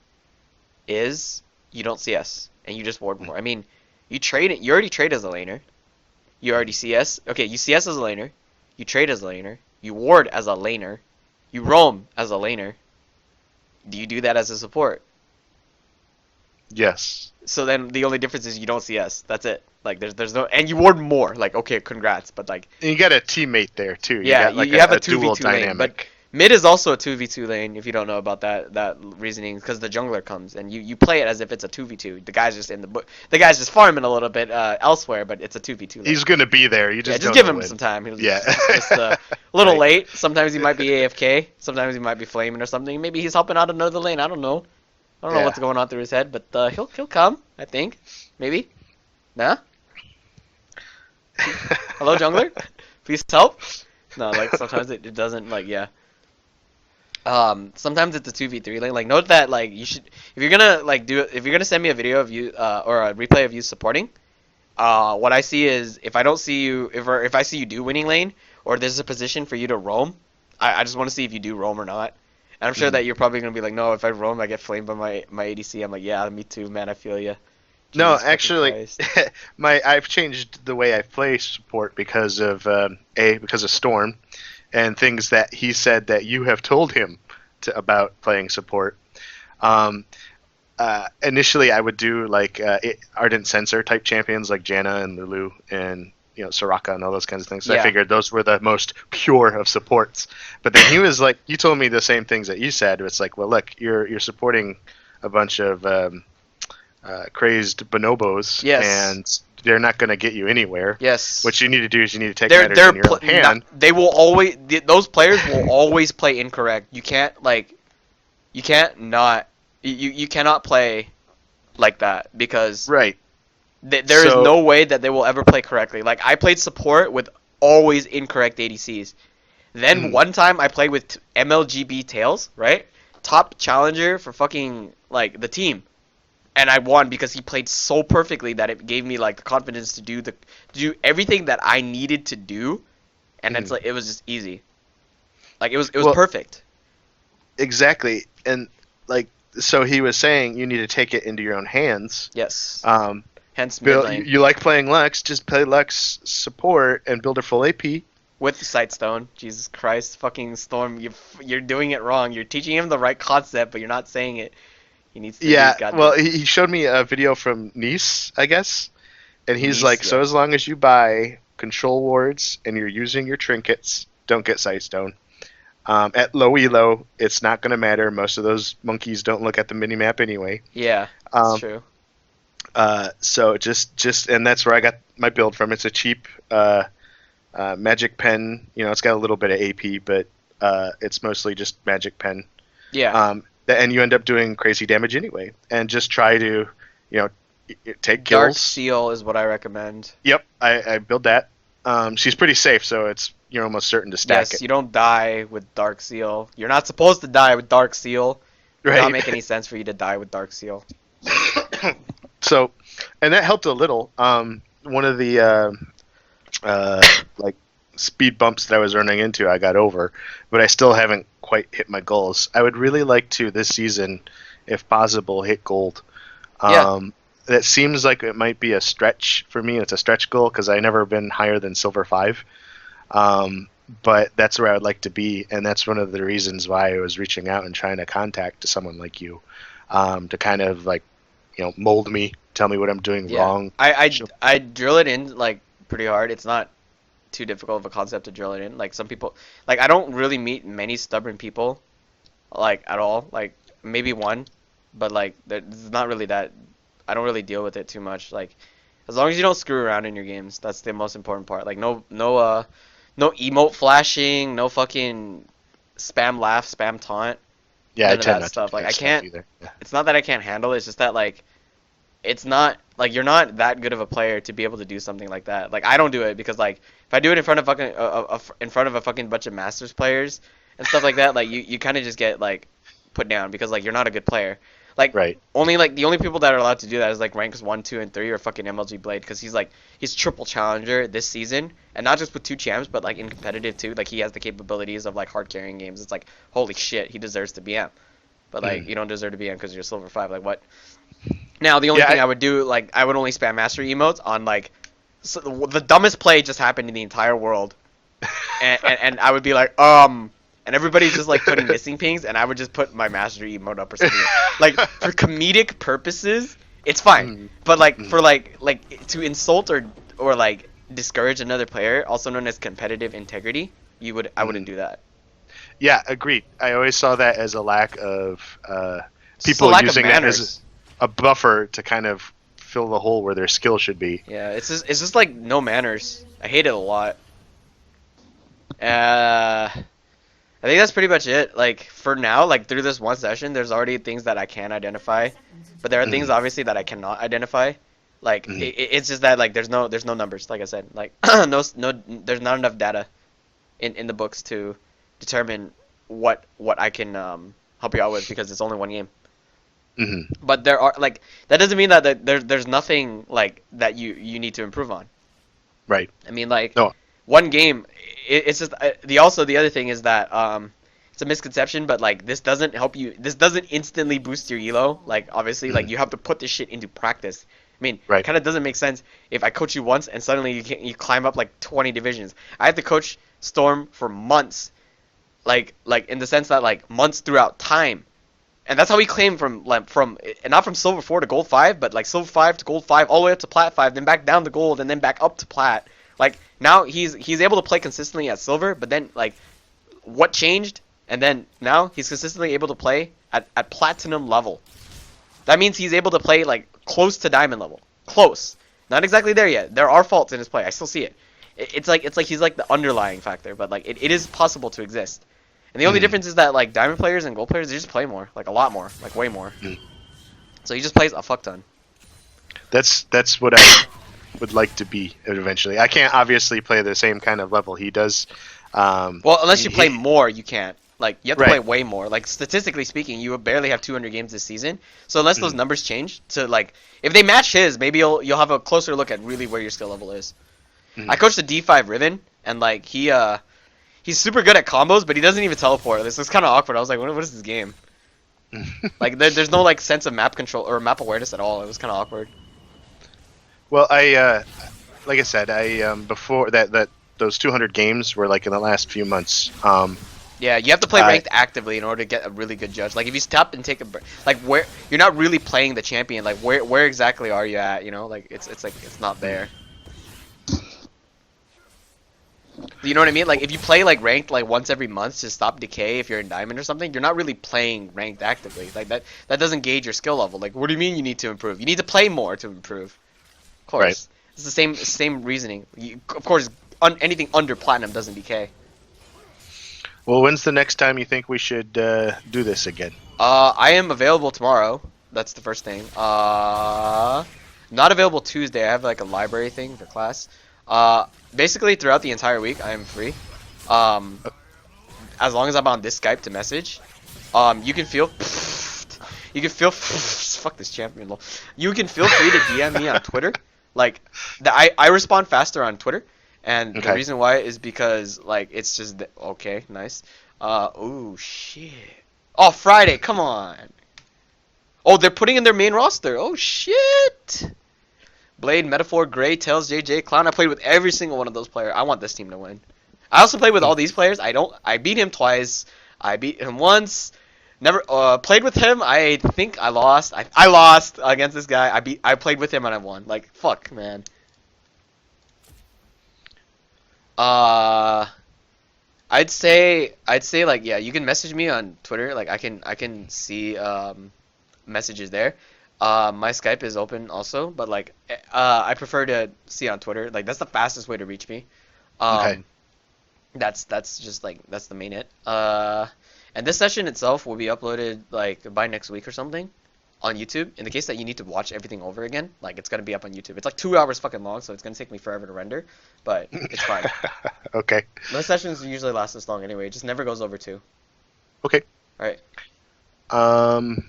is you don't CS and you just ward more. I mean, you already trade as a laner. You already CS. Okay, you CS as a laner. You trade as a laner. You ward as a laner. You roam as a laner. Do you do that as a support? Yes. So then the only difference is you don't CS. That's it. Like there's no, and you ward more. Like okay, congrats, but like And you got a teammate there too. yeah, got, like, you have a dual 2v2 lane, dynamic. but mid is also a 2v2 lane if you don't know about that reasoning because the jungler comes and you play it as if it's a 2v2. The guy's just the guy's just farming a little bit elsewhere, but it's a 2v2 lane. He's gonna be there. You just just don't give know him when. some time. He'll Yeah. just a little Right. late. Sometimes he might be AFK. Sometimes he might be flaming or something. Maybe he's helping out another lane. I don't know. I don't know Yeah. what's going on through his head, but he'll come. I think. Maybe. Nah. Hello, jungler. Please help. No, like sometimes it doesn't. Like yeah. Sometimes it's a 2v3 lane. Like note that like you should if you're gonna send me a video of you or a replay of you supporting. What I see is if I don't see you if I see you do winning lane or there's a position for you to roam, I just want to see if you do roam or not. And I'm sure that you're probably gonna be like, no, if I roam, I get flamed by my ADC. I'm like, yeah, me too, man. I feel you. No, actually, I've changed the way I play support because of because of Storm, and things that he said that you have told him about playing support. Initially, I would do like ardent sensor type champions like Janna and Lulu and Soraka and all those kinds of things. So Yeah. I figured those were the most pure of supports. But then he was like, you told me the same things that you said. It's like, well, look, you're supporting a bunch of crazed bonobos, Yes. and they're not going to get you anywhere. Yes. What you need to do is you need to take they're matters in your own hand. they will always those players will always play incorrect. You can't play like that because Right. there is So- no way that they will ever play correctly. Like I played support with always incorrect ADCs. Then one time I played with MLGB Tails, right? Top challenger for fucking like the team. And I won because he played so perfectly that it gave me like the confidence to do everything that I needed to do, and it's like it was just easy. Like it was Well, perfect. Exactly. And like, so he was saying you need to take it into your own hands. Yes. Hence mid Bill, lane you like playing Lux, just play Lux support and build a full AP. with the Sightstone. Jesus Christ, fucking Storm, you're doing it wrong. You're teaching him the right concept, but you're not saying it. He needs to. Yeah, well, he showed me a video from Nice, I guess, and he's like, so as long as you buy control wards and you're using your trinkets, don't get Sightstone. At low elo, it's not going to matter. Most of those monkeys don't look at the minimap anyway. Yeah, that's true. So just and that's where I got my build from. It's a cheap magic pen. It's got a little bit of AP, but it's mostly just magic pen. Yeah. And you end up doing crazy damage anyway. And just try to, take Dark kills. Seal is what I recommend. Yep, I build that. She's pretty safe, so you're almost certain to stack Yes, it. you don't die with Dark Seal. You're not supposed to die with Dark Seal. It does not make any sense for you to die with Dark Seal. So, and that helped a little. One of the like speed bumps that I was running into, I got over, but I still haven't quite hit my goals. I would really like to this season, if possible, hit gold. That seems like it might be a stretch for me. It's a stretch goal because I've never been higher than silver 5. but that's where I would like to be, and that's one of the reasons why I was reaching out and trying to contact someone like you, to kind of like, mold me, tell me what I'm doing Yeah. wrong. I drill it in like pretty hard. It's not too difficult of a concept to drill it in. Like some people, like I don't really meet many stubborn people, like at all. Like maybe one, but like there's not really that. I don't really deal with it too much. Like as long as you don't screw around in your games, that's the most important part. Like no emote flashing, no fucking spam laugh, spam taunt. Yeah, I None of tend that not stuff. to do Like that I stuff can't. either. Yeah. It's not that I can't handle it. It's just that like it's not like you're not that good of a player to be able to do something like that. Like I don't do it because like if I do it in front of fucking in front of a fucking bunch of Masters players and stuff like that, like you kind of just get like put down because like you're not a good player. Like Right. only like the only people that are allowed to do that is like ranks 1, 2, and 3 or fucking MLG Blade because he's triple challenger this season and not just with 2 champs but like in competitive too. Like he has the capabilities of like hard carrying games. It's like holy shit, he deserves to be M. But like you don't deserve to be M because you're silver 5. Like what? Now the only Yeah, thing I would do, like I would only spam mastery emotes on like the dumbest play just happened in the entire world, and I would be like and everybody's just like putting missing pings, and I would just put my mastery emote up or something. Like for comedic purposes, it's fine, but like for like to insult or like discourage another player, also known as competitive integrity, I wouldn't do that. Yeah, agreed. I always saw that as a lack of It's just a people lack of using that manners. as a buffer to kind of fill the hole where their skill should be. Yeah, it's just like no manners. I hate it a lot. I think that's pretty much it. Like for now, like through this one session, there's already things that I can identify, but there are things obviously that I cannot identify. Like it's just that like there's no numbers. Like I said, like there's not enough data in the books to determine what I can help you out with because it's only one game. But there are like that doesn't mean that there's nothing like that you need to improve on. Right. I mean like No. one game. It's just the other thing is that it's a misconception, but like this doesn't help you. This doesn't instantly boost your elo. Like obviously, like you have to put this shit into practice. I mean, Right. it kind of doesn't make sense if I coach you once and suddenly you climb up like 20 divisions. I have to coach Storm for months, like in the sense that like months throughout time. And that's how we claim from and not from silver 4 to gold 5, but like silver 5 to gold 5 all the way up to plat 5, then back down to gold and then back up to plat. Like now he's able to play consistently at silver, but then like what changed? And then now he's consistently able to play at platinum level. That means he's able to play like close to diamond level. Close. Not exactly there yet. There are faults in his play. I still see it. It's like he's like the underlying factor, but like it is possible to exist. And the only difference is that like diamond players and gold players, they just play more, like a lot more, like way more. So he just plays a fuck ton. That's what I would like to be eventually. I can't obviously play the same kind of level he does. Well, unless you play more, you can't. Like you have to Right. play way more. Like statistically speaking, you barely have 200 games this season. So unless those numbers change to like, if they match his, maybe you'll have a closer look at really where your skill level is. I coached the D5 Riven, and like he's super good at combos, but he doesn't even teleport. This is kind of awkward. I was like, what is this game? Like there's no like sense of map control or map awareness at all. It was kind of awkward. Well, like I said, before that those 200 games were like in the last few months. Yeah, you have to play ranked actively in order to get a really good judge. Like if you stop and take a break, like where you're not really playing the champion, like where exactly are you at? You know, like it's like it's not there. You know what I mean? Like if you play like ranked like once every month to stop decay if you're in diamond or something, you're not really playing ranked actively. Like that doesn't gauge your skill level. Like what do you mean you need to improve? You need to play more to improve. Of course. Right. It's the same reasoning. Of course, anything under platinum doesn't decay. Well, when's the next time you think we should do this again? I am available tomorrow. That's the first thing. Not available Tuesday. I have like a library thing for class. Basically throughout the entire week I am free. As long as I'm on this Skype to message. You can feel fuck this champion. Lol. You can feel free to DM me on Twitter. Like I respond faster on Twitter. And the reason why is because like it's just okay, nice. Oh shit. Oh, Friday, come on. Oh, they're putting in their main roster. Oh shit. Blade, Metaphor, Gray, Tails, JJ, Clown. I played with every single one of those players. I want this team to win. I also play with all these players. I beat him twice. I beat him once. Never played with him. I think I lost. I lost against this guy. I played with him and I won. Like fuck, man. I'd say like yeah, you can message me on Twitter. Like I can see messages there. My Skype is open also, but like I prefer to see on Twitter. Like that's the fastest way to reach me. Okay. That's just like that's the main it. And this session itself will be uploaded like by next week or something on YouTube. In the case that you need to watch everything over again, like it's gonna be up on YouTube. It's like 2 hours fucking long, so it's gonna take me forever to render, but it's fine. Okay. Most sessions usually last this long anyway. It just never goes over 2. Okay. All right. Um.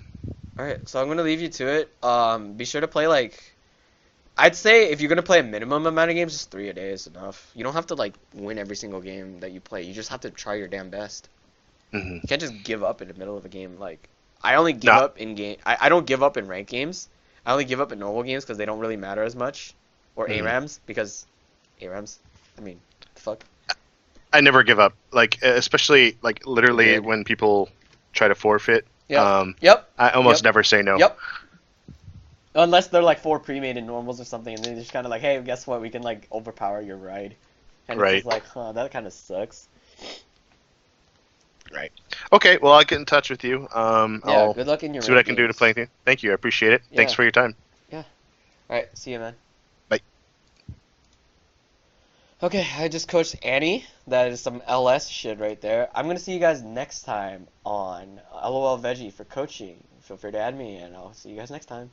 All right. So I'm gonna leave you to it. Be sure to play like. I'd say if you're gonna play a minimum amount of games, just 3 a day is enough. You don't have to like win every single game that you play. You just have to try your damn best. Mhm. You can't just give up in the middle of a game. Like I only give up in game. I don't give up in ranked games. I only give up in normal games because they don't really matter as much, or ARAMs because ARAMs. I mean, fuck. I never give up. Like especially like literally Good. when people try to forfeit. Yep. Yep. I almost Yep. never say no. Yep. Unless they're like 4 pre-made in normals or something, and they're just kind of like, hey, guess what? We can like overpower your ride. And Right. it's just like, huh, that kind of sucks. Right. Okay. Well, I'll get in touch with you. Yeah. I'll Good luck in your. see what I can do to rankings. play anything. Thank you. I appreciate it. Thanks Yeah. for your time. All right. See you, man. Bye. Okay, I just coached Annie. That is some LS shit right there. I'm gonna see you guys next time on LOL Veggie for coaching. Feel free to add me, and I'll see you guys next time.